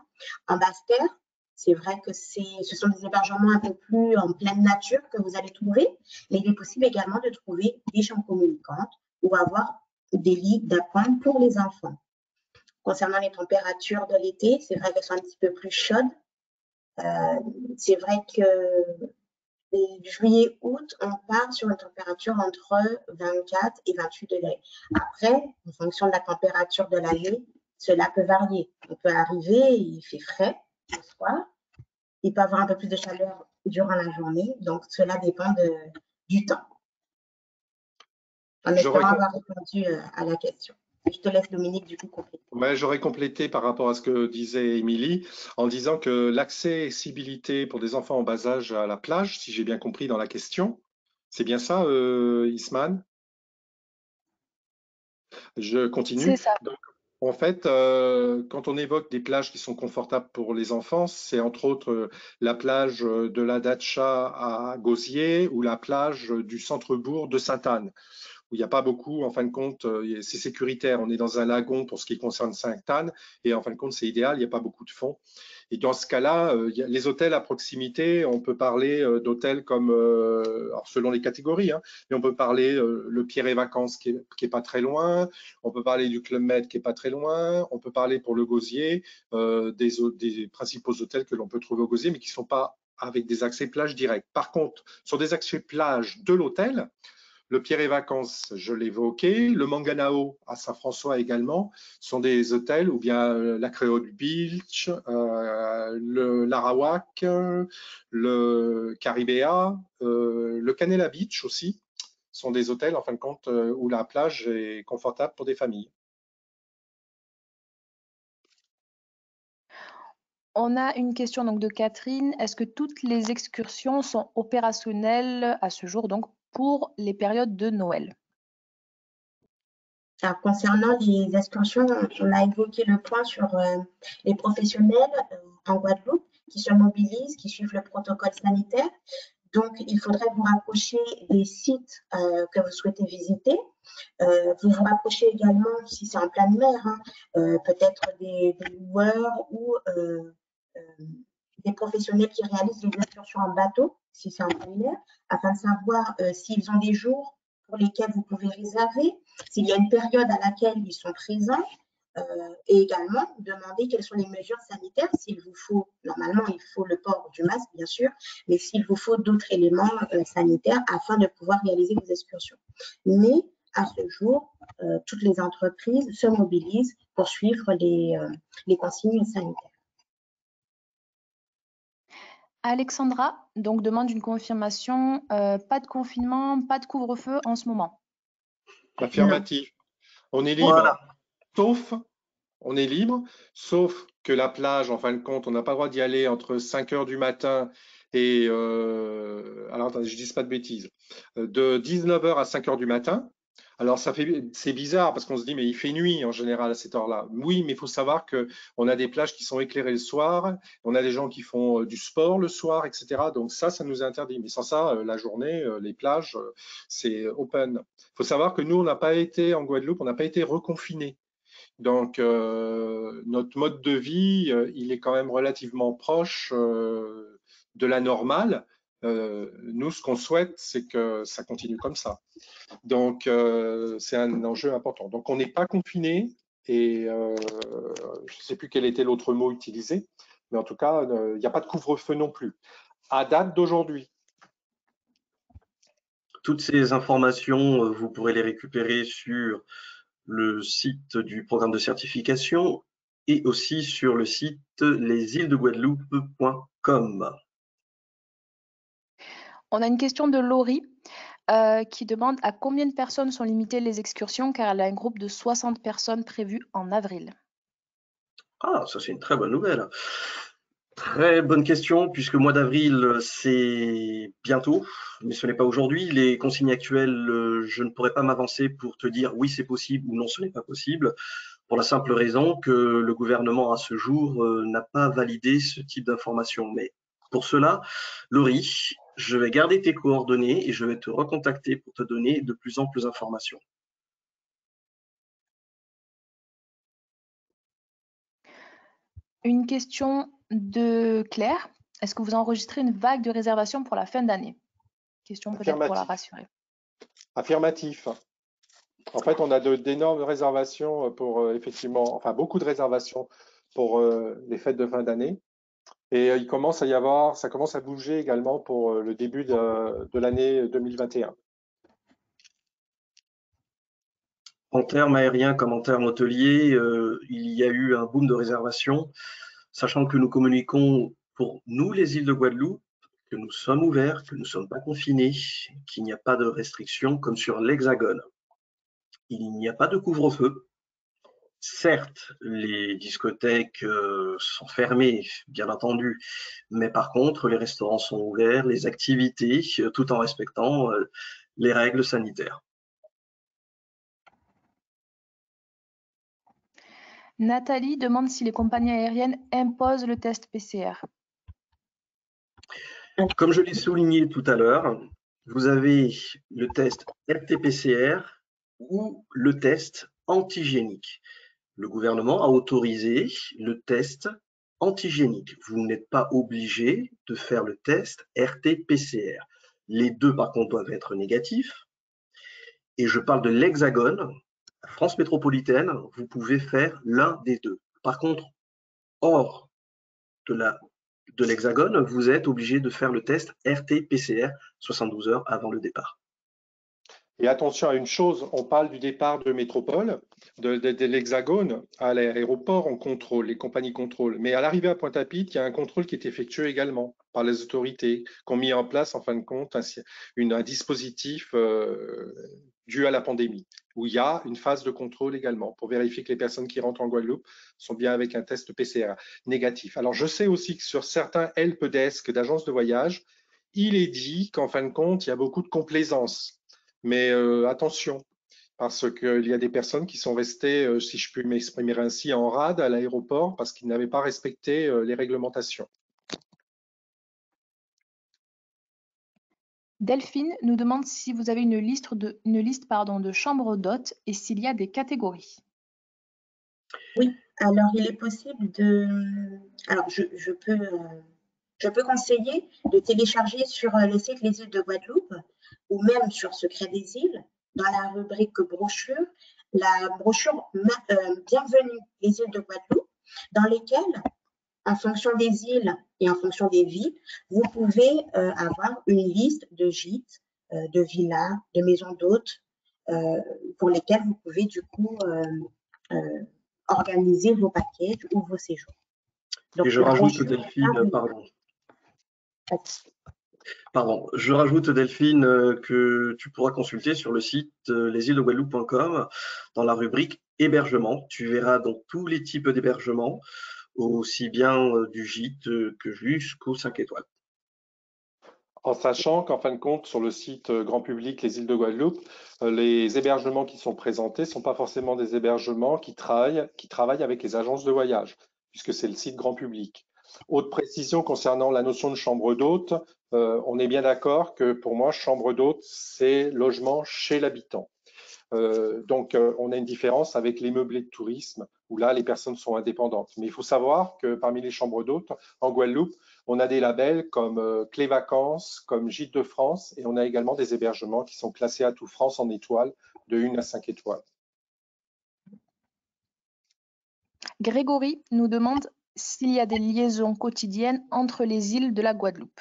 En basse terre, c'est vrai que ce sont des hébergements un peu plus en pleine nature que vous allez trouver, mais il est possible également de trouver des chambres communicantes ou avoir des lits d'appoint pour les enfants. Concernant les températures de l'été, c'est vrai qu'elles sont un petit peu plus chaudes. C'est vrai que juillet-août, on part sur une température entre 24 et 28 degrés. Après, en fonction de la température de la nuit, cela peut varier. On peut arriver, il fait frais le soir. Il peut avoir un peu plus de chaleur durant la journée. Donc, cela dépend du temps. En espérant avoir répondu à la question. Je te laisse, Dominique, du coup, compléter. Ouais, j'aurais complété par rapport à ce que disait Émilie en disant que l'accessibilité pour des enfants en bas âge à la plage, si j'ai bien compris dans la question, c'est bien ça, Isman? Je continue. C'est ça. Donc, en fait, quand on évoque des plages qui sont confortables pour les enfants, c'est entre autres la plage de la Datcha à Gosier ou la plage du centre-bourg de Sainte-Anne, où il n'y a pas beaucoup, en fin de compte, c'est sécuritaire. On est dans un lagon pour ce qui concerne Sainte-Anne, et en fin de compte, c'est idéal, il n'y a pas beaucoup de fond. Et dans ce cas-là, les hôtels à proximité, on peut parler d'hôtels comme, alors selon les catégories, hein, mais on peut parler le Pierre et Vacances qui est pas très loin, on peut parler du Club Med qui est pas très loin, on peut parler pour le Gosier des principaux hôtels que l'on peut trouver au Gosier, mais qui ne sont pas avec des accès plage directs. Par contre, sur des accès plage de l'hôtel, le Pierre et Vacances, je l'évoquais. Le Manganao à Saint-François également sont des hôtels, ou bien la Créole Beach, le Larawak, le Caribea, le Canela Beach aussi, sont des hôtels en fin de compte où la plage est confortable pour des familles. On a une question donc de Catherine. Est-ce que toutes les excursions sont opérationnelles à ce jour donc pour les périodes de Noël? Alors, concernant les excursions, on a évoqué le point sur les professionnels en Guadeloupe qui se mobilisent, qui suivent le protocole sanitaire. Donc, il faudrait vous rapprocher des sites que vous souhaitez visiter. Vous vous rapprochez également, si c'est en pleine mer, hein, peut-être des loueurs ou des professionnels qui réalisent les excursions en bateau, si c'est en pleine mer, afin de savoir s'ils ont des jours pour lesquels vous pouvez réserver, s'il y a une période à laquelle ils sont présents, et également demander quelles sont les mesures sanitaires, s'il vous faut, normalement il faut le port du masque bien sûr, mais s'il vous faut d'autres éléments sanitaires afin de pouvoir réaliser vos excursions. Mais à ce jour, toutes les entreprises se mobilisent pour suivre les consignes sanitaires. Alexandra donc demande une confirmation, pas de confinement, pas de couvre-feu en ce moment. Affirmatif. On est libre, voilà. On est libre, sauf que la plage, en fin de compte, on n'a pas le droit d'y aller entre 5 heures du matin et, alors attendez, je ne dis pas de bêtises, de 19h à 5 heures du matin. Alors c'est bizarre parce qu'on se dit mais il fait nuit en général à cette heure-là. Oui, mais il faut savoir qu'on a des plages qui sont éclairées le soir, on a des gens qui font du sport le soir, etc. Donc ça nous est interdit. Mais sans ça, la journée, les plages, c'est open. Il faut savoir que nous, on n'a pas été en Guadeloupe, on n'a pas été reconfinés. Donc, notre mode de vie, il est quand même relativement proche de la normale. Nous, ce qu'on souhaite, c'est que ça continue comme ça. Donc, c'est un enjeu important. Donc, on n'est pas confiné et je ne sais plus quel était l'autre mot utilisé, mais en tout cas, il n'y a pas de couvre-feu non plus. À date d'aujourd'hui. Toutes ces informations, vous pourrez les récupérer sur le site du programme de certification et aussi sur le site lesilesdeguadeloupe.com. On a une question de Laurie qui demande à combien de personnes sont limitées les excursions, car elle a un groupe de 60 personnes prévues en avril. Ah, ça c'est une très bonne nouvelle. Très bonne question, puisque le mois d'avril, c'est bientôt, mais ce n'est pas aujourd'hui. Les consignes actuelles, je ne pourrais pas m'avancer pour te dire oui, c'est possible ou non, ce n'est pas possible, pour la simple raison que le gouvernement, à ce jour, n'a pas validé ce type d'information. Mais pour cela, Laurie, je vais garder tes coordonnées et je vais te recontacter pour te donner de plus amples informations. Une question de Claire. Est-ce que vous enregistrez une vague de réservations pour la fin d'année? Question peut-être pour la rassurer. Affirmatif. En fait, on a d'énormes réservations pour effectivement, enfin beaucoup de réservations pour les fêtes de fin d'année. Et il commence à y avoir, ça commence à bouger également pour le début de l'année 2021. En termes aériens comme en termes hôteliers, il y a eu un boom de réservations, sachant que nous communiquons pour nous, les îles de Guadeloupe, que nous sommes ouverts, que nous ne sommes pas confinés, qu'il n'y a pas de restrictions comme sur l'Hexagone. Il n'y a pas de couvre-feu. Certes, les discothèques sont fermées, bien entendu, mais par contre, les restaurants sont ouverts, les activités, tout en respectant les règles sanitaires. Nathalie demande si les compagnies aériennes imposent le test PCR. Comme je l'ai souligné tout à l'heure, vous avez le test RT-PCR ou le test antigénique. Le gouvernement a autorisé le test antigénique. Vous n'êtes pas obligé de faire le test RT-PCR. Les deux, par contre, doivent être négatifs. Et je parle de l'Hexagone. France métropolitaine, vous pouvez faire l'un des deux. Par contre, hors de l'Hexagone, vous êtes obligé de faire le test RT-PCR 72 heures avant le départ. Et attention à une chose, on parle du départ de métropole, de l'Hexagone. À l'aéroport, on contrôle, les compagnies contrôlent. Mais à l'arrivée à Pointe-à-Pitre, il y a un contrôle qui est effectué également par les autorités, qui ont mis en place, en fin de compte, un dispositif dû à la pandémie, où il y a une phase de contrôle également, pour vérifier que les personnes qui rentrent en Guadeloupe sont bien avec un test PCR négatif. Alors, je sais aussi que sur certains helpdesk d'agences de voyage, il est dit qu'en fin de compte, il y a beaucoup de complaisance. Mais attention, parce qu'il y a des personnes qui sont restées, si je puis m'exprimer ainsi, en rade à l'aéroport parce qu'ils n'avaient pas respecté les réglementations. Delphine nous demande si vous avez une liste de chambres d'hôtes et s'il y a des catégories. Oui, alors il est possible de… Alors je peux conseiller de télécharger sur le site Les Îles de Guadeloupe ou même sur Secret des Îles, dans la rubrique brochure, la brochure Bienvenue les Îles de Guadeloupe, dans lesquelles, en fonction des îles et en fonction des villes, vous pouvez avoir une liste de gîtes, de villas, de maisons d'hôtes, pour lesquelles vous pouvez du coup organiser vos packages ou vos séjours. Donc, et je rajoute, Delphine, je rajoute, Delphine, que tu pourras consulter sur le site lesîlesdeguadeloupe.com dans la rubrique hébergement. Tu verras donc tous les types d'hébergement, aussi bien du gîte que jusqu'aux 5 étoiles. En sachant qu'en fin de compte, sur le site grand public Les Îles de Guadeloupe, les hébergements qui sont présentés ne sont pas forcément des hébergements qui travaillent avec les agences de voyage, puisque c'est le site grand public. Autre précision concernant la notion de chambre d'hôte, on est bien d'accord que pour moi, chambre d'hôte, c'est logement chez l'habitant. Donc, on a une différence avec les meublés de tourisme, où là, les personnes sont indépendantes. Mais il faut savoir que parmi les chambres d'hôtes en Guadeloupe, on a des labels comme Clé Vacances, comme Gîtes de France, et on a également des hébergements qui sont classés à tout France en étoiles, de 1 à 5 étoiles. Grégory nous demande s'il y a des liaisons quotidiennes entre les îles de la Guadeloupe.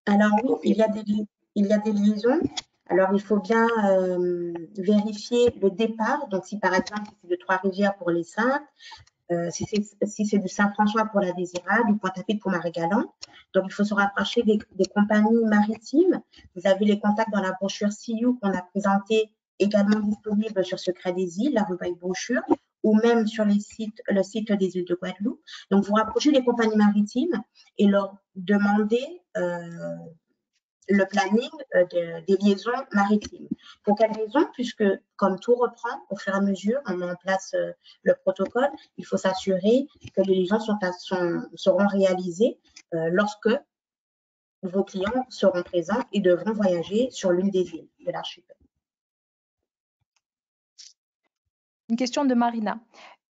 Alors oui, il y a des liaisons. Alors il faut bien vérifier le départ. Donc si par exemple c'est de Trois-Rivières pour les Saintes, si c'est de Saint-François pour la Désirade ou Pointe-à-Pitre pour Marie-Galante. Donc il faut se rapprocher des compagnies maritimes. Vous avez les contacts dans la brochure CIU qu'on a présentée, également disponible sur Secret des îles, la rubrique brochure, ou même sur le site des îles de Guadeloupe. Donc vous rapprochez des compagnies maritimes et leur demandez le planning des liaisons maritimes. Pour quelle raison? Puisque, comme tout reprend, au fur et à mesure, on met en place le protocole, il faut s'assurer que les liaisons seront réalisées lorsque vos clients seront présents et devront voyager sur l'une des îles de l'archipel. Une question de Marina.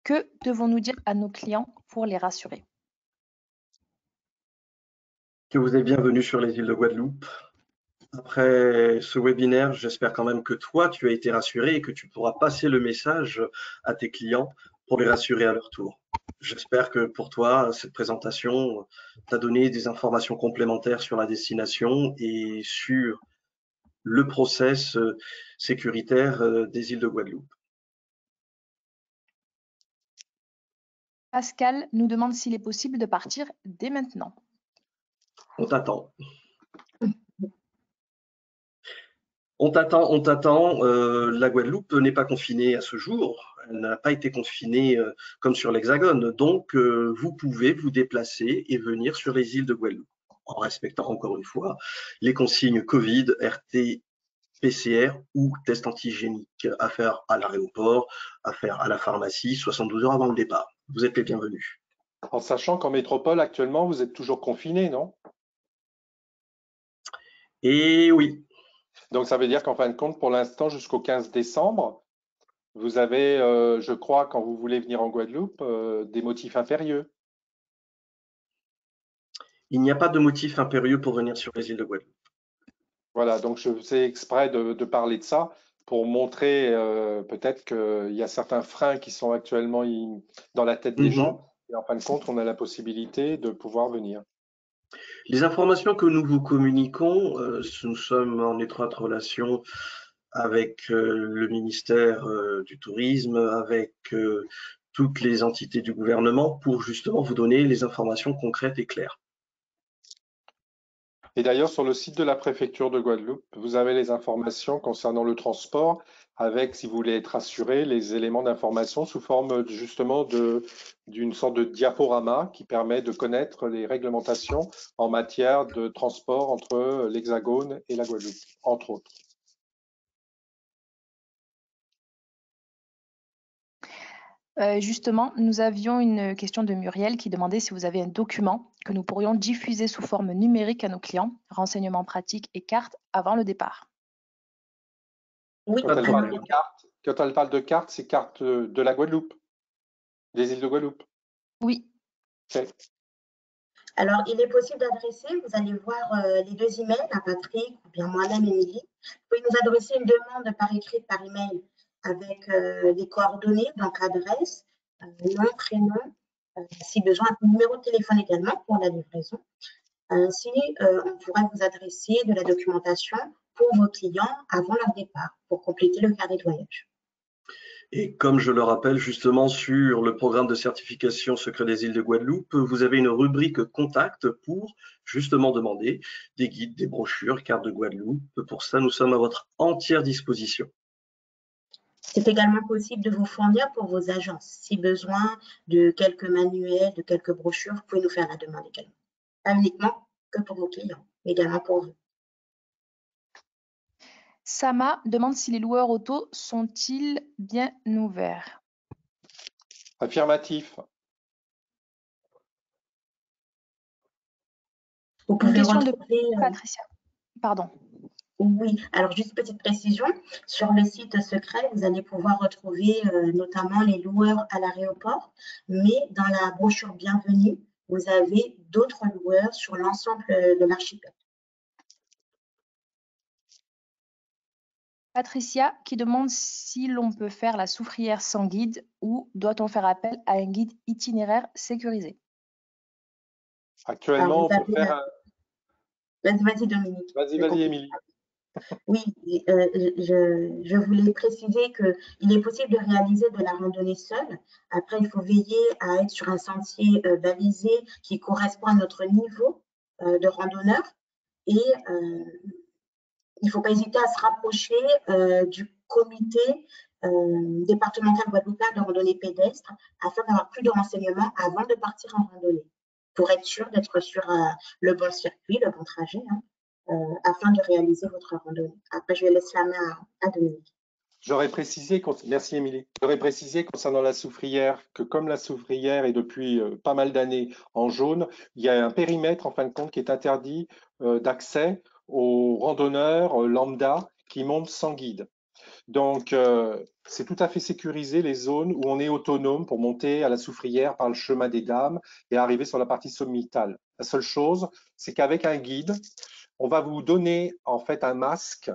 Que devons-nous dire à nos clients pour les rassurer? Que vous êtes bienvenue sur les îles de Guadeloupe. Après ce webinaire, j'espère quand même que toi, tu as été rassuré et que tu pourras passer le message à tes clients pour les rassurer à leur tour. J'espère que pour toi, cette présentation t'a donné des informations complémentaires sur la destination et sur le process sécuritaire des îles de Guadeloupe. Pascal nous demande s'il est possible de partir dès maintenant. On t'attend. On t'attend. La Guadeloupe n'est pas confinée à ce jour. Elle n'a pas été confinée comme sur l'Hexagone. Donc, vous pouvez vous déplacer et venir sur les îles de Guadeloupe en respectant encore une fois les consignes Covid, RT, PCR ou test antigénique à faire à l'aéroport, à faire à la pharmacie 72 heures avant le départ. Vous êtes les bienvenus. En sachant qu'en métropole, actuellement, vous êtes toujours confinés, non? Et oui. Donc, ça veut dire qu'en fin de compte, pour l'instant, jusqu'au 15 décembre, vous avez, je crois, quand vous voulez venir en Guadeloupe, des motifs impérieux. Il n'y a pas de motif impérieux pour venir sur les îles de Guadeloupe. Voilà, donc je faisais exprès de parler de ça pour montrer peut-être qu'il y a certains freins qui sont actuellement dans la tête des gens. Et en fin de compte, on a la possibilité de pouvoir venir. Les informations que nous vous communiquons, nous sommes en étroite relation avec le ministère du Tourisme, avec toutes les entités du gouvernement pour justement vous donner les informations concrètes et claires. Et d'ailleurs, sur le site de la préfecture de Guadeloupe, vous avez les informations concernant le transport avec, si vous voulez être assuré, les éléments d'information sous forme justement d'une sorte de diaporama qui permet de connaître les réglementations en matière de transport entre l'Hexagone et la Guadeloupe, entre autres. Justement, nous avions une question de Muriel qui demandait si vous avez un document que nous pourrions diffuser sous forme numérique à nos clients, renseignements pratiques et cartes avant le départ. Oui, Quand elle parle de cartes, c'est cartes de la Guadeloupe, des îles de Guadeloupe. Oui. Okay. Alors, il est possible d'adresser, vous allez voir les deux emails à Patrick ou bien moi-même, Émilie. Vous pouvez nous adresser une demande par écrit, par email, avec les coordonnées, donc adresse, nom, prénom, si besoin, numéro de téléphone également pour la livraison. Ainsi, on pourra vous adresser de la documentation pour vos clients avant leur départ, pour compléter le carnet de voyage. Et comme je le rappelle justement sur le programme de certification Secret des îles de Guadeloupe, vous avez une rubrique contact pour justement demander des guides, des brochures, cartes de Guadeloupe. Pour ça, nous sommes à votre entière disposition. C'est également possible de vous fournir pour vos agences. Si besoin de quelques manuels, de quelques brochures, vous pouvez nous faire la demande également. Pas uniquement que pour vos clients, mais également pour vous. Sama demande si les loueurs auto sont-ils bien ouverts. Affirmatif. Vous pouvez Une question retrouver, de Patricia. Pardon. Oui, alors juste petite précision, sur le site secret, vous allez pouvoir retrouver notamment les loueurs à l'aéroport, mais dans la brochure Bienvenue, vous avez d'autres loueurs sur l'ensemble de l'archipel. Patricia qui demande si l'on peut faire la soufrière sans guide ou doit-on faire appel à un guide itinéraire sécurisé. Actuellement, on peut faire un... Vas-y Dominique. Vas-y Émilie. Oui, je voulais préciser qu'il est possible de réaliser de la randonnée seule. Après, il faut veiller à être sur un sentier balisé qui correspond à notre niveau de randonneur. Et il ne faut pas hésiter à se rapprocher du comité départemental guadeloupéen de randonnée pédestre afin d'avoir plus de renseignements avant de partir en randonnée, pour être sûr d'être sur le bon circuit, le bon trajet, hein, afin de réaliser votre randonnée. Après, je laisse la main à Dominique. J'aurais précisé, merci Émilie, j'aurais précisé concernant la soufrière que comme la soufrière est depuis pas mal d'années en jaune, il y a un périmètre en fin de compte qui est interdit d'accès aux randonneurs lambda qui montent sans guide. Donc, c'est tout à fait sécurisé les zones où on est autonome pour monter à la soufrière par le chemin des dames et arriver sur la partie sommitale. La seule chose, c'est qu'avec un guide, on va vous donner en fait un masque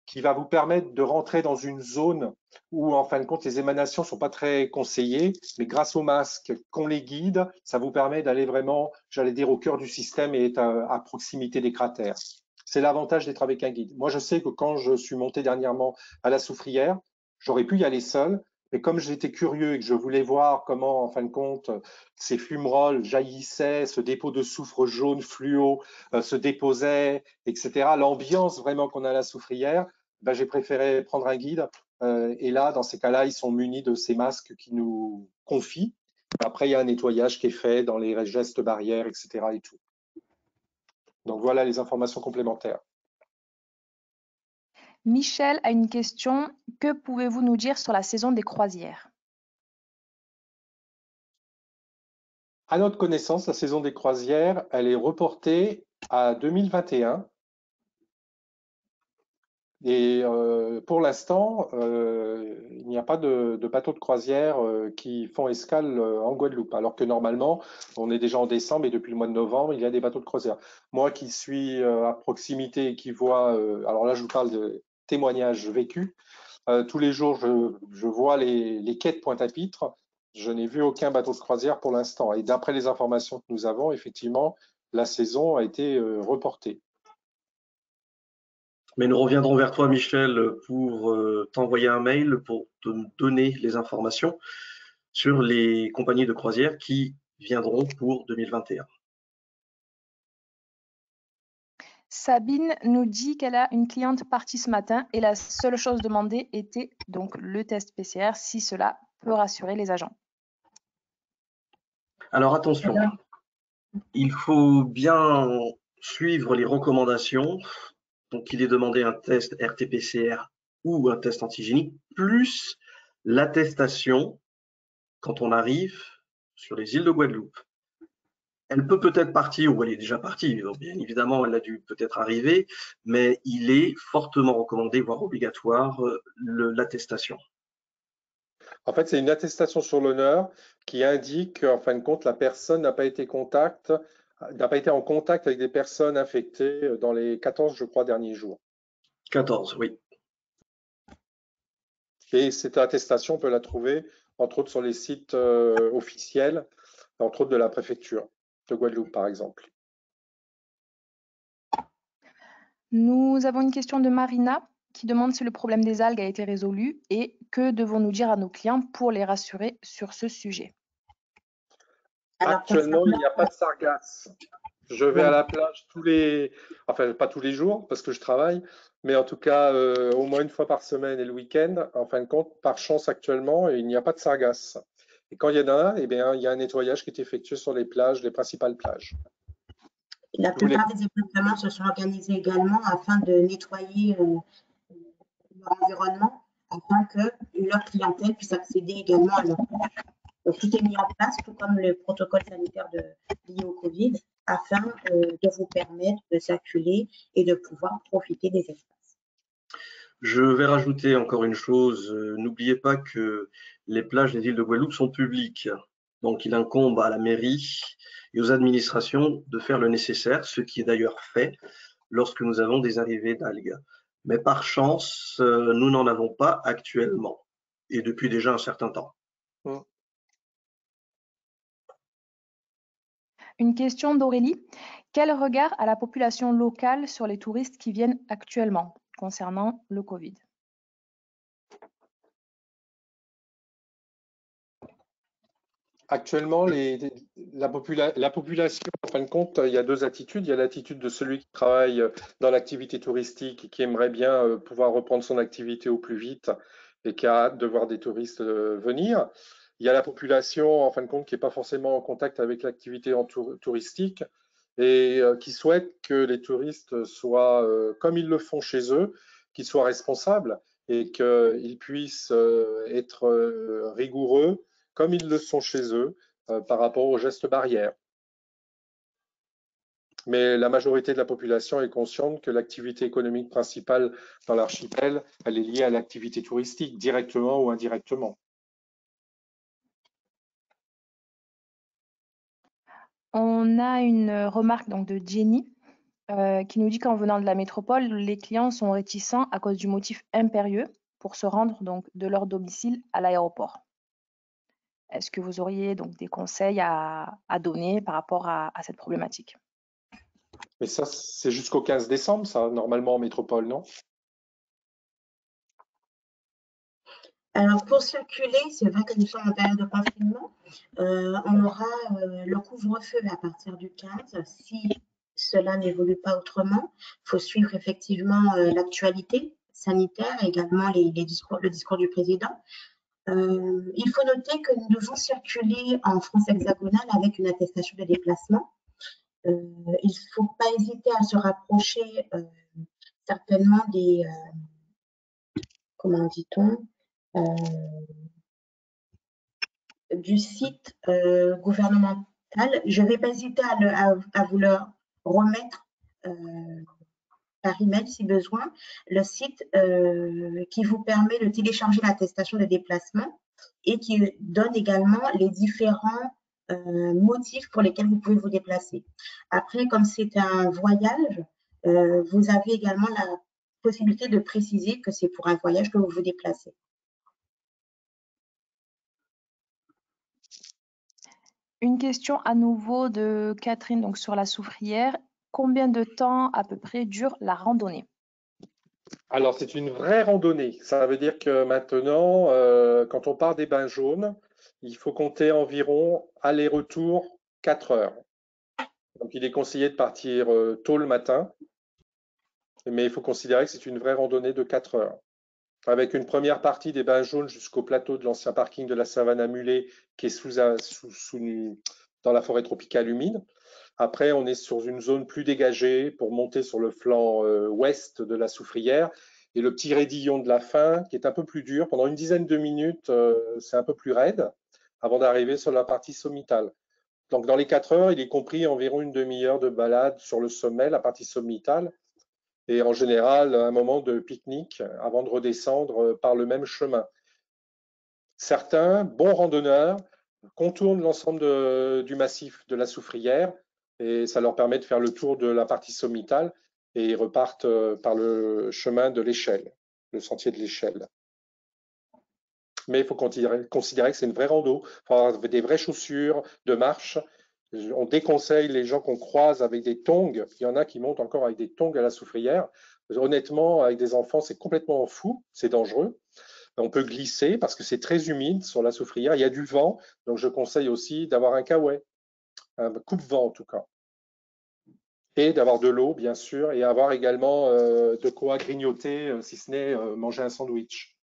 qui va vous permettre de rentrer dans une zone où, en fin de compte, les émanations ne sont pas très conseillées, mais grâce au masque qu'on les guide, ça vous permet d'aller vraiment, j'allais dire, au cœur du système et être à proximité des cratères. C'est l'avantage d'être avec un guide. Moi, je sais que quand je suis monté dernièrement à la soufrière, j'aurais pu y aller seul, mais comme j'étais curieux et que je voulais voir comment, en fin de compte, ces fumerolles jaillissaient, ce dépôt de soufre jaune fluo se déposait, etc., l'ambiance vraiment qu'on a à la soufrière, ben, j'ai préféré prendre un guide. Et là, dans ces cas-là, ils sont munis de ces masques qui nous confient. Après, il y a un nettoyage qui est fait dans les gestes barrières, etc. et tout. Donc voilà les informations complémentaires. Michel a une question. Que pouvez-vous nous dire sur la saison des croisières? À notre connaissance, la saison des croisières, elle est reportée à 2021. Et pour l'instant, il n'y a pas de bateaux de croisière qui font escale en Guadeloupe, alors que normalement, on est déjà en décembre et depuis le mois de novembre, il y a des bateaux de croisière. Moi qui suis à proximité et qui vois, alors là je vous parle de témoignages vécus, tous les jours je vois les quais de Pointe-à-Pitre, je n'ai vu aucun bateau de croisière pour l'instant. Et d'après les informations que nous avons, effectivement, la saison a été reportée. Mais nous reviendrons vers toi, Michel, pour t'envoyer un mail pour te donner les informations sur les compagnies de croisière qui viendront pour 2021. Sabine nous dit qu'elle a une cliente partie ce matin et la seule chose demandée était donc le test PCR, si cela peut rassurer les agents. Alors attention, il faut bien suivre les recommandations. Donc, il est demandé un test RT-PCR ou un test antigénique, plus l'attestation quand on arrive sur les îles de Guadeloupe. Elle peut peut-être partir, ou elle est déjà partie, donc bien évidemment, elle a dû peut-être arriver, mais il est fortement recommandé, voire obligatoire, l'attestation. En fait, c'est une attestation sur l'honneur qui indique qu'en fin de compte, la personne n'a pas été en contact avec des personnes infectées dans les 14, je crois, derniers jours. 14, oui. Et cette attestation, on peut la trouver, entre autres, sur les sites officiels, entre autres de la préfecture de Guadeloupe, par exemple. Nous avons une question de Marina qui demande si le problème des algues a été résolu et que devons-nous dire à nos clients pour les rassurer sur ce sujet. Actuellement, il n'y a pas de sargasses. Je vais à la plage enfin pas tous les jours parce que je travaille, mais en tout cas au moins une fois par semaine et le week-end. En fin de compte, par chance actuellement, il n'y a pas de sargasses. Et quand il y en a, eh bien, il y a un nettoyage qui est effectué sur les plages, les principales plages. La plupart des hébergements se sont organisés également afin de nettoyer leur environnement, afin que leur clientèle puisse accéder également à leur plage. Donc, tout est mis en place, tout comme le protocole sanitaire lié au Covid, afin de vous permettre de circuler et de pouvoir profiter des espaces. Je vais rajouter encore une chose. N'oubliez pas que les plages des îles de Guadeloupe sont publiques. Donc, il incombe à la mairie et aux administrations de faire le nécessaire, ce qui est d'ailleurs fait lorsque nous avons des arrivées d'algues. Mais par chance, nous n'en avons pas actuellement et depuis déjà un certain temps. Une question d'Aurélie. Quel regard a la population locale sur les touristes qui viennent actuellement concernant le Covid? Actuellement, la population, en fin de compte, il y a deux attitudes. Il y a l'attitude de celui qui travaille dans l'activité touristique et qui aimerait bien pouvoir reprendre son activité au plus vite et qui a hâte de voir des touristes venir. Il y a la population, en fin de compte, qui n'est pas forcément en contact avec l'activité touristique et qui souhaite que les touristes soient, comme ils le font chez eux, qu'ils soient responsables et qu'ils puissent être rigoureux comme ils le sont chez eux par rapport aux gestes barrières. Mais la majorité de la population est consciente que l'activité économique principale dans l'archipel, elle est liée à l'activité touristique, directement ou indirectement. On a une remarque donc, de Jenny qui nous dit qu'en venant de la métropole, les clients sont réticents à cause du motif impérieux pour se rendre donc, de leur domicile à l'aéroport. Est-ce que vous auriez donc des conseils à donner par rapport à cette problématique? Mais ça, c'est jusqu'au 15 décembre, ça, normalement en métropole, non? Alors, pour circuler, c'est vrai que nous sommes en période de confinement. On aura le couvre-feu à partir du 15. Si cela n'évolue pas autrement, il faut suivre effectivement l'actualité sanitaire et également le discours du président. Il faut noter que nous devons circuler en France hexagonale avec une attestation de déplacement. Il ne faut pas hésiter à se rapprocher certainement des, comment dit-on, du site gouvernemental. Je ne vais pas hésiter à vous le remettre par email si besoin, le site qui vous permet de télécharger l'attestation de déplacement et qui donne également les différents motifs pour lesquels vous pouvez vous déplacer. Après, comme c'est un voyage, vous avez également la possibilité de préciser que c'est pour un voyage que vous vous déplacez. Une question à nouveau de Catherine donc sur la Soufrière. Combien de temps à peu près dure la randonnée? Alors, c'est une vraie randonnée. Ça veut dire que maintenant, quand on part des Bains Jaunes, il faut compter environ aller-retour 4 heures. Donc, il est conseillé de partir tôt le matin, mais il faut considérer que c'est une vraie randonnée de 4 heures. Avec une première partie des Bains Jaunes jusqu'au plateau de l'ancien parking de la Savane à Mulets, qui est dans la forêt tropicale humide. Après, on est sur une zone plus dégagée pour monter sur le flanc ouest de la Soufrière. Et le petit raidillon de la fin, qui est un peu plus dur, pendant une dizaine de minutes, c'est un peu plus raide, avant d'arriver sur la partie sommitale. Donc, dans les 4 heures, il est compris environ une demi-heure de balade sur le sommet, la partie sommitale, et en général, un moment de pique-nique avant de redescendre par le même chemin. Certains, bons randonneurs, contournent l'ensemble du massif de la Soufrière et ça leur permet de faire le tour de la partie sommitale et ils repartent par le chemin de l'échelle, le sentier de l'échelle. Mais il faut considérer que c'est une vraie rando, il faut avoir des vraies chaussures de marche. On déconseille les gens qu'on croise avec des tongs. Il y en a qui montent encore avec des tongs à la Soufrière. Honnêtement, avec des enfants, c'est complètement fou, c'est dangereux. On peut glisser parce que c'est très humide sur la Soufrière. Il y a du vent, donc je conseille aussi d'avoir un kawaii, un coupe-vent en tout cas. Et d'avoir de l'eau, bien sûr, et avoir également de quoi grignoter, si ce n'est manger un sandwich.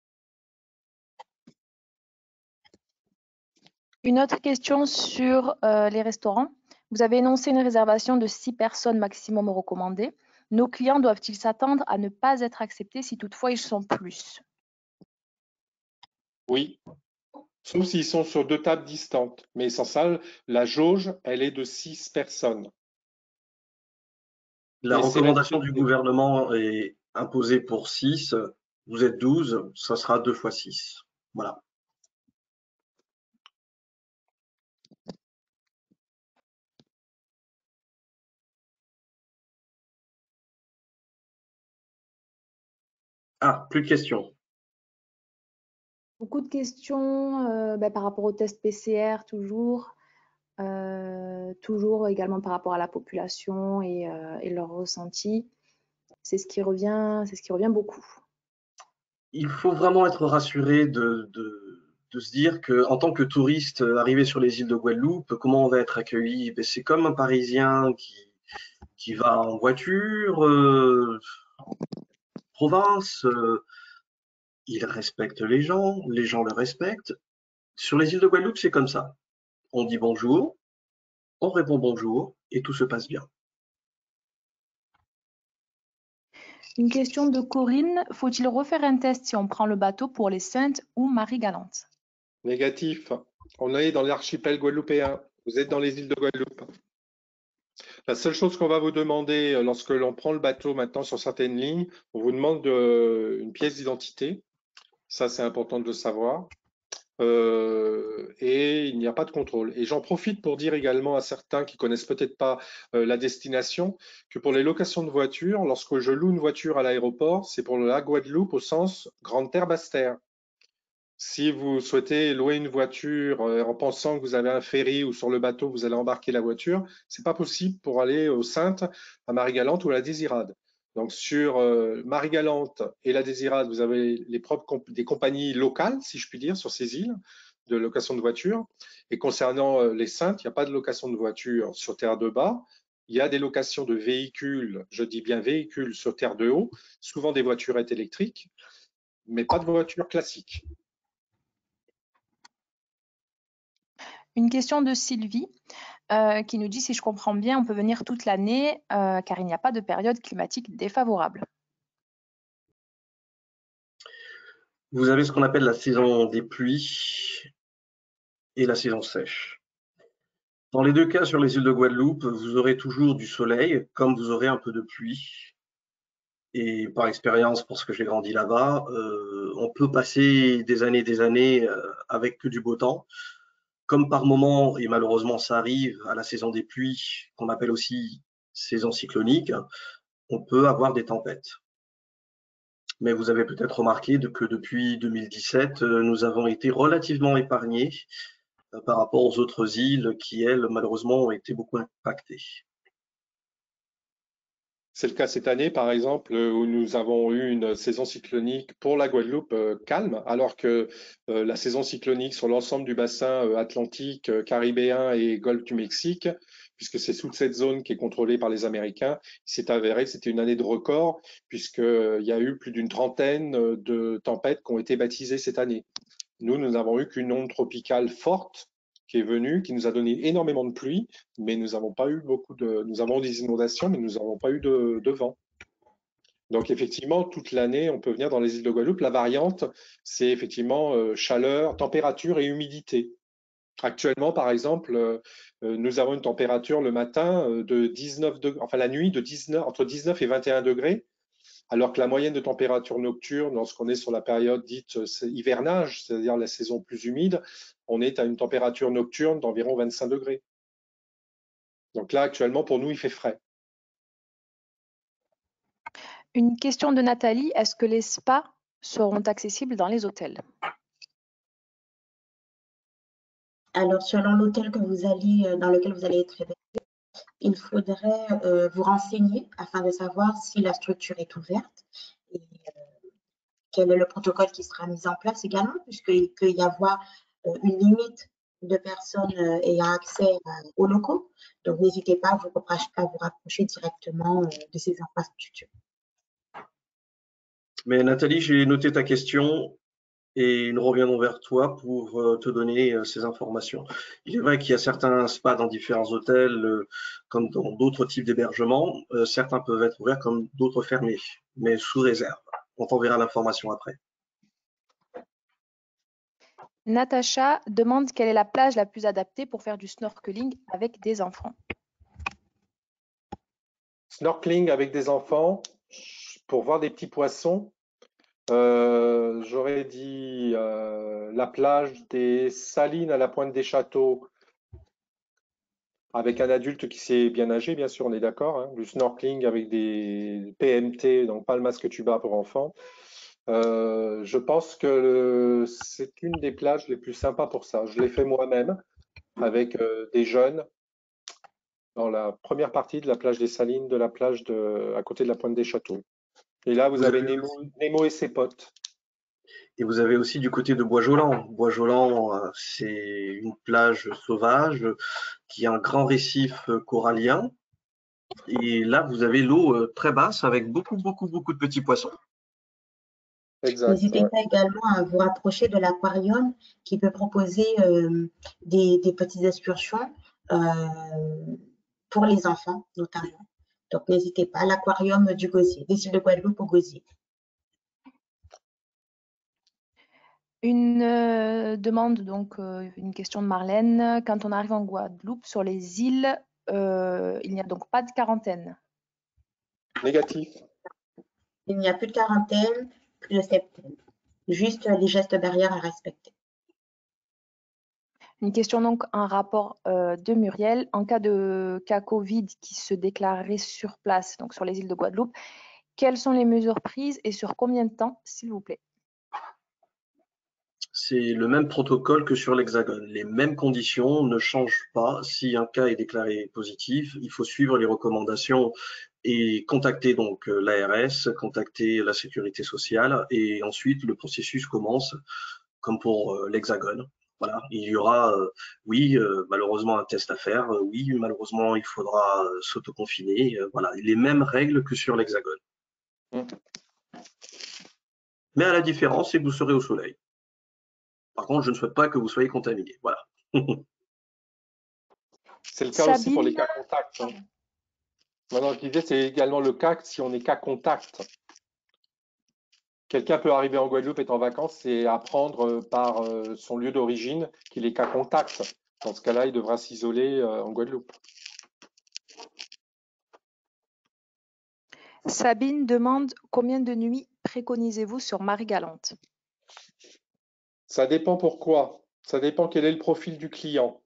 Une autre question sur les restaurants. Vous avez énoncé une réservation de 6 personnes maximum recommandée. Nos clients doivent-ils s'attendre à ne pas être acceptés si toutefois ils sont plus? Oui, sauf s'ils sont sur 2 tables distantes. Mais sans ça, la jauge, elle est de 6 personnes. La recommandation du gouvernement est imposée pour 6, Vous êtes 12, ça sera 2 fois 6. Voilà. Ah, plus de questions. Beaucoup de questions par rapport au test PCR toujours. Toujours également par rapport à la population et leur ressenti. C'est ce qui revient beaucoup. Il faut vraiment être rassuré de se dire qu'en tant que touriste arrivé sur les îles de Guadeloupe, comment on va être accueilli? C'est comme un Parisien qui va en voiture, province, il respecte les gens le respectent. Sur les îles de Guadeloupe, c'est comme ça. On dit bonjour, on répond bonjour et tout se passe bien. Une question de Corinne. Faut-il refaire un test si on prend le bateau pour les Saintes ou Marie-Galante? Négatif. On est dans l'archipel guadeloupéen. Vous êtes dans les îles de Guadeloupe. La seule chose qu'on va vous demander lorsque l'on prend le bateau maintenant sur certaines lignes, on vous demande une pièce d'identité. Ça, c'est important de le savoir. Et il n'y a pas de contrôle. Et j'en profite pour dire également à certains qui connaissent peut-être pas la destination que pour les locations de voitures, lorsque je loue une voiture à l'aéroport, c'est pour la Guadeloupe au sens Grande Terre, Basse Terre. Si vous souhaitez louer une voiture en pensant que vous avez un ferry ou sur le bateau, vous allez embarquer la voiture, c'est pas possible pour aller aux Saintes, à Marie-Galante ou à la Désirade. Donc sur Marie-Galante et la Désirade, vous avez des compagnies locales, si je puis dire, sur ces îles de location de voitures. Et concernant les Saintes, il n'y a pas de location de voiture sur terre de bas. Il y a des locations de véhicules, je dis bien véhicules sur terre de haut, souvent des voiturettes électriques, mais pas de voitures classiques. Une question de Sylvie qui nous dit, si je comprends bien, on peut venir toute l'année car il n'y a pas de période climatique défavorable. Vous avez ce qu'on appelle la saison des pluies et la saison sèche. Dans les deux cas, sur les îles de Guadeloupe, vous aurez toujours du soleil, comme vous aurez un peu de pluie. Et par expérience, parce que j'ai grandi là-bas, on peut passer des années avec que du beau temps. Comme par moment, et malheureusement ça arrive à la saison des pluies, qu'on appelle aussi saison cyclonique, on peut avoir des tempêtes. Mais vous avez peut-être remarqué que depuis 2017, nous avons été relativement épargnés par rapport aux autres îles qui, elles, malheureusement, ont été beaucoup impactées. C'est le cas cette année, par exemple, où nous avons eu une saison cyclonique pour la Guadeloupe calme, alors que la saison cyclonique sur l'ensemble du bassin atlantique, caribéen et golfe du Mexique, puisque c'est toute cette zone qui est contrôlée par les Américains, il s'est avéré que c'était une année de record, puisqu'il y a eu plus d'une trentaine de tempêtes qui ont été baptisées cette année. Nous n'avons eu qu'une onde tropicale forte qui est venue, qui nous a donné énormément de pluie, mais nous n'avons pas eu nous avons des inondations, mais nous n'avons pas eu de vent. Donc effectivement, toute l'année, on peut venir dans les îles de Guadeloupe. La variante, c'est effectivement chaleur, température et humidité. Actuellement, par exemple, nous avons une température le matin de 19 degrés, enfin la nuit entre 19 et 21 degrés, alors que la moyenne de température nocturne, lorsqu'on est sur la période dite hivernage, c'est-à-dire la saison plus humide, on est à une température nocturne d'environ 25 degrés. Donc là, actuellement, pour nous, il fait frais. Une question de Nathalie, est-ce que les spas seront accessibles dans les hôtels? Alors, selon l'hôtel dans lequel vous allez être hébergé, il faudrait vous renseigner afin de savoir si la structure est ouverte et quel est le protocole qui sera mis en place également, puisqu'il peut y avoir une limite de personnes ayant accès aux locaux. Donc, n'hésitez pas à vous rapprocher directement de ces infrastructures. Mais Nathalie, j'ai noté ta question et nous reviendrons vers toi pour te donner ces informations. Il est vrai qu'il y a certains spas dans différents hôtels, comme dans d'autres types d'hébergements. Certains peuvent être ouverts comme d'autres fermés, mais sous réserve. On t'enverra l'information après. Natacha demande quelle est la plage la plus adaptée pour faire du snorkeling avec des enfants. Snorkeling avec des enfants, pour voir des petits poissons, J'aurais dit la plage des Salines à la Pointe des Châteaux, avec un adulte qui sait bien nager, bien sûr, on est d'accord, hein, du snorkeling avec des PMT, donc pas le masque tuba pour enfants. Je pense que c'est une des plages les plus sympas pour ça. Je l'ai fait moi-même avec des jeunes dans la première partie de la plage des Salines, de la plage à côté de la Pointe des Châteaux. Et là, vous Vous avez avez Nemo, aussi, Nemo et ses potes. et vous avez aussi du côté de Bois-Jolan. Bois-Jolan, c'est une plage sauvage qui a un grand récif corallien. Et là, vous avez l'eau très basse avec beaucoup de petits poissons. Exact, N'hésitez ouais. pas également à vous rapprocher de l'aquarium qui peut proposer des petites excursions euh, pour les enfants notamment. Donc n'hésitez pas, l'aquarium du Gosier, des îles de Guadeloupe au Gosier. Une demande, donc une question de Marlène. Quand on arrive en Guadeloupe, sur les îles, il n'y a donc pas de quarantaine. Négatif. Il n'y a plus de quarantaine, plus de septaine. Juste les gestes barrières à respecter. Une question donc en rapport de Muriel. En cas de cas Covid qui se déclarerait sur place, donc sur les îles de Guadeloupe, quelles sont les mesures prises et sur combien de temps, s'il vous plaît? C'est le même protocole que sur l'Hexagone. Les mêmes conditions ne changent pas. Si un cas est déclaré positif, il faut suivre les recommandations et contacter donc l'ARS, contacter la sécurité sociale et ensuite le processus commence comme pour l'Hexagone. Voilà, il y aura, oui, malheureusement un test à faire, oui, malheureusement il faudra s'autoconfiner, voilà, les mêmes règles que sur l'Hexagone. Mm. Mais à la différence, c'est que vous serez au soleil. Par contre, je ne souhaite pas que vous soyez contaminé. Voilà. C'est le cas aussi pour les Sabine, cas contacts, hein. Non, je disais, c'est également le cas si on est cas contact. Quelqu'un peut arriver en Guadeloupe, être en vacances et apprendre par son lieu d'origine qu'il est cas contact. Dans ce cas-là, il devra s'isoler en Guadeloupe. Sabine demande combien de nuits préconisez-vous sur Marie-Galante? Ça dépend pourquoi. Ça dépend quel est le profil du client.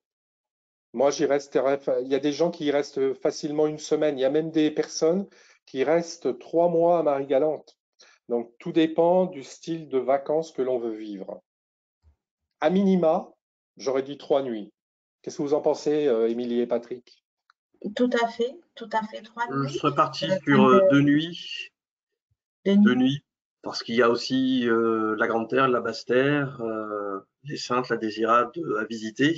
Moi, j'y resterai. Il y a des gens qui y restent facilement une semaine. Il y a même des personnes qui restent 3 mois à Marie-Galante. Donc, tout dépend du style de vacances que l'on veut vivre. À minima, j'aurais dit 3 nuits. Qu'est-ce que vous en pensez, Émilie et Patrick? Tout à fait, 3 Je nuits. serais parti Pas sur de 2 nuits, deux nuit. nuits, parce qu'il y a aussi la Grande Terre, la Basse Terre, les Saintes, la Désirade à visiter,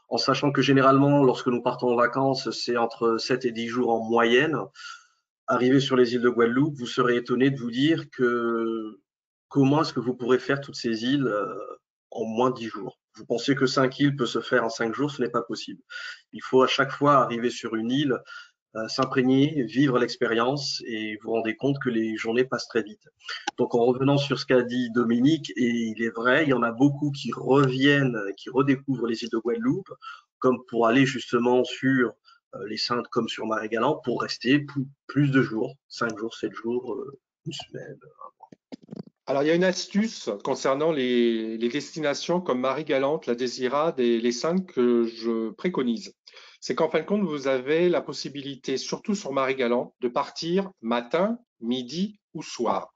en sachant que généralement, lorsque nous partons en vacances, c'est entre 7 et 10 jours en moyenne. Arrivé sur les îles de Guadeloupe, vous serez étonné de vous dire que comment est-ce que vous pourrez faire toutes ces îles en moins de 10 jours. Vous pensez que 5 îles peut se faire en 5 jours, ce n'est pas possible. Il faut à chaque fois arriver sur une île, s'imprégner, vivre l'expérience et vous vous rendez compte que les journées passent très vite. Donc en revenant sur ce qu'a dit Dominique, et il est vrai, il y en a beaucoup qui reviennent, qui redécouvrent les îles de Guadeloupe, comme pour aller justement sur les Saintes comme sur Marie-Galante pour rester plus de jours, 5 jours, 7 jours, une semaine. Alors, il y a une astuce concernant les destinations comme Marie-Galante, la Désirade et les Saintes que je préconise. C'est qu'en fin de compte, vous avez la possibilité, surtout sur Marie-Galante, de partir matin, midi ou soir.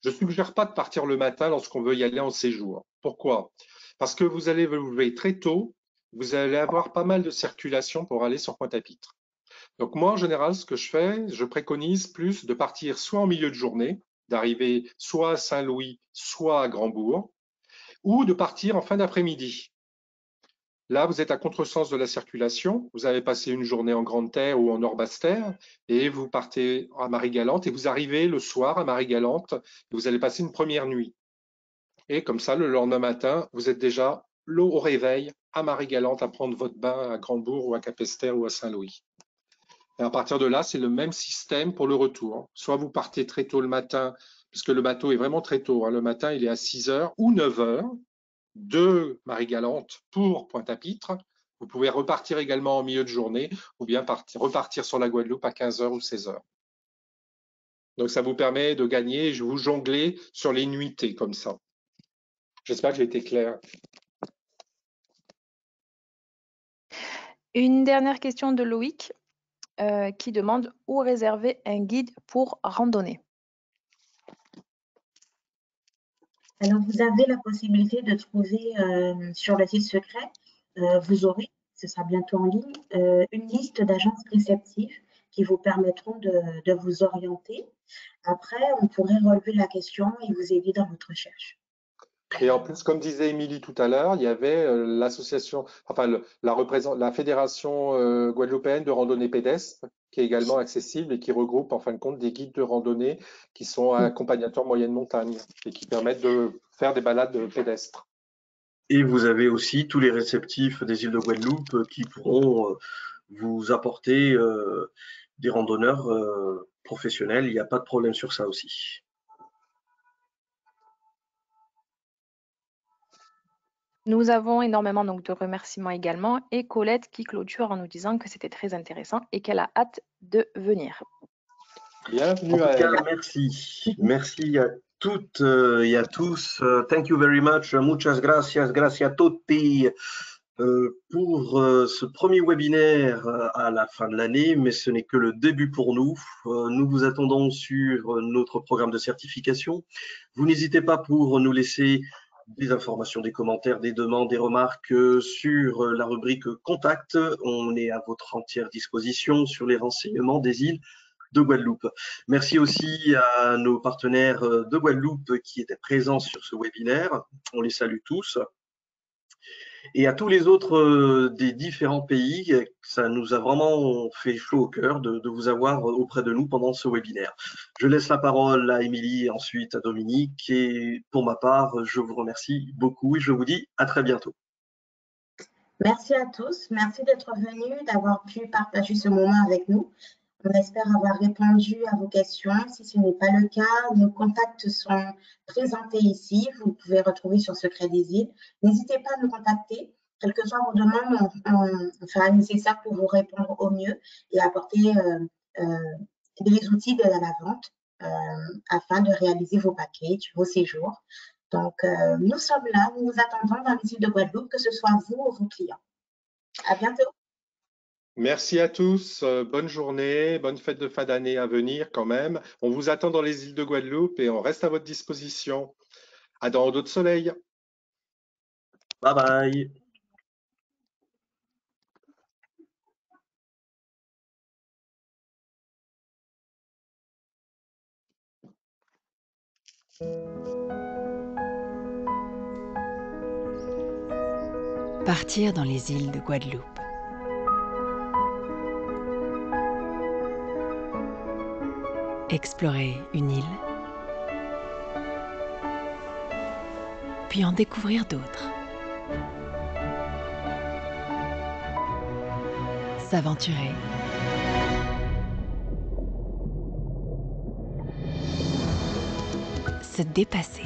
Je ne suggère pas de partir le matin lorsqu'on veut y aller en séjour. Pourquoi? Parce que vous allez vous lever très tôt, vous allez avoir pas mal de circulation pour aller sur Pointe-à-Pitre. Donc moi, en général, ce que je fais, je préconise plus de partir soit en milieu de journée, d'arriver soit à Saint-Louis, soit à Grandbourg, ou de partir en fin d'après-midi. Là, vous êtes à contresens de la circulation, vous avez passé une journée en Grande Terre ou en Nord-Basse-Terre, et vous partez à Marie-Galante, et vous arrivez le soir à Marie-Galante, et vous allez passer une première nuit. Et comme ça, le lendemain matin, vous êtes déjà au réveil à Marie-Galante à prendre votre bain à Grandbourg ou à Capesterre ou à Saint-Louis. Et à partir de là, c'est le même système pour le retour. Soit vous partez très tôt le matin, puisque le bateau est vraiment très tôt. Le matin, il est à 6 heures ou 9 heures de Marie-Galante pour Pointe-à-Pitre. Vous pouvez repartir également en milieu de journée ou bien repartir sur la Guadeloupe à 15 heures ou 16 heures. Donc, ça vous permet de gagner, vous jongler sur les nuitées comme ça. J'espère que j'ai été clair. Une dernière question de Loïc qui demande où réserver un guide pour randonnée. Alors, vous avez la possibilité de trouver sur le site secret, vous aurez, ce sera bientôt en ligne, une liste d'agences réceptives qui vous permettront de vous orienter. Après, on pourrait relever la question et vous aider dans votre recherche. Et en plus, comme disait Émilie tout à l'heure, il y avait l'association, enfin la fédération guadeloupéenne de randonnée pédestre, qui est également accessible et qui regroupe en fin de compte des guides de randonnée qui sont accompagnateurs moyenne montagne et qui permettent de faire des balades pédestres. Et vous avez aussi tous les réceptifs des îles de Guadeloupe qui pourront vous apporter des randonneurs professionnels. Il n'y a pas de problème sur ça aussi. Nous avons énormément donc, de remerciements également et Colette qui clôture en nous disant que c'était très intéressant et qu'elle a hâte de venir. Bienvenue En à tout cas, elle. merci. Merci à toutes et à tous. Thank you very much. Muchas gracias. Gracias a tutti. Pour ce premier webinaire à la fin de l'année, mais ce n'est que le début pour nous. Nous vous attendons sur notre programme de certification. Vous n'hésitez pas pour nous laisser des informations, des commentaires, des demandes, des remarques sur la rubrique Contact. On est à votre entière disposition sur les renseignements des îles de Guadeloupe. Merci aussi à nos partenaires de Guadeloupe qui étaient présents sur ce webinaire. On les salue tous. Et à tous les autres des différents pays, ça nous a vraiment fait chaud au cœur de vous avoir auprès de nous pendant ce webinaire. Je laisse la parole à Émilie et ensuite à Dominique. Et pour ma part, je vous remercie beaucoup et je vous dis à très bientôt. Merci à tous. Merci d'être venus, d'avoir pu partager ce moment avec nous. On espère avoir répondu à vos questions. Si ce n'est pas le cas, nos contacts sont présentés ici. Vous pouvez retrouver sur Secret des îles. N'hésitez pas à nous contacter. Quelles que soient vos demandes, on fera le nécessaire pour vous répondre au mieux et apporter les outils de la vente afin de réaliser vos packages, vos séjours. Donc, nous sommes là, nous vous attendons dans les îles de Guadeloupe, que ce soit vous ou vos clients. À bientôt. Merci à tous, bonne journée, bonne fête de fin d'année à venir quand même. On vous attend dans les îles de Guadeloupe et on reste à votre disposition. À dans d'autres soleils. Bye bye. Partir dans les îles de Guadeloupe. Explorer une île, puis en découvrir d'autres. S'aventurer. Se dépasser.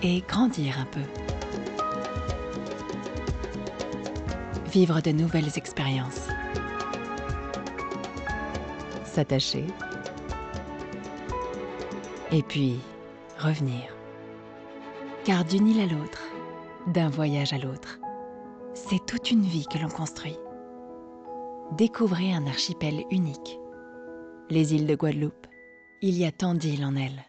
Et grandir un peu. Vivre de nouvelles expériences. S'attacher. Et puis, revenir. Car d'une île à l'autre, d'un voyage à l'autre, c'est toute une vie que l'on construit. Découvrez un archipel unique. Les îles de Guadeloupe, il y a tant d'îles en elles.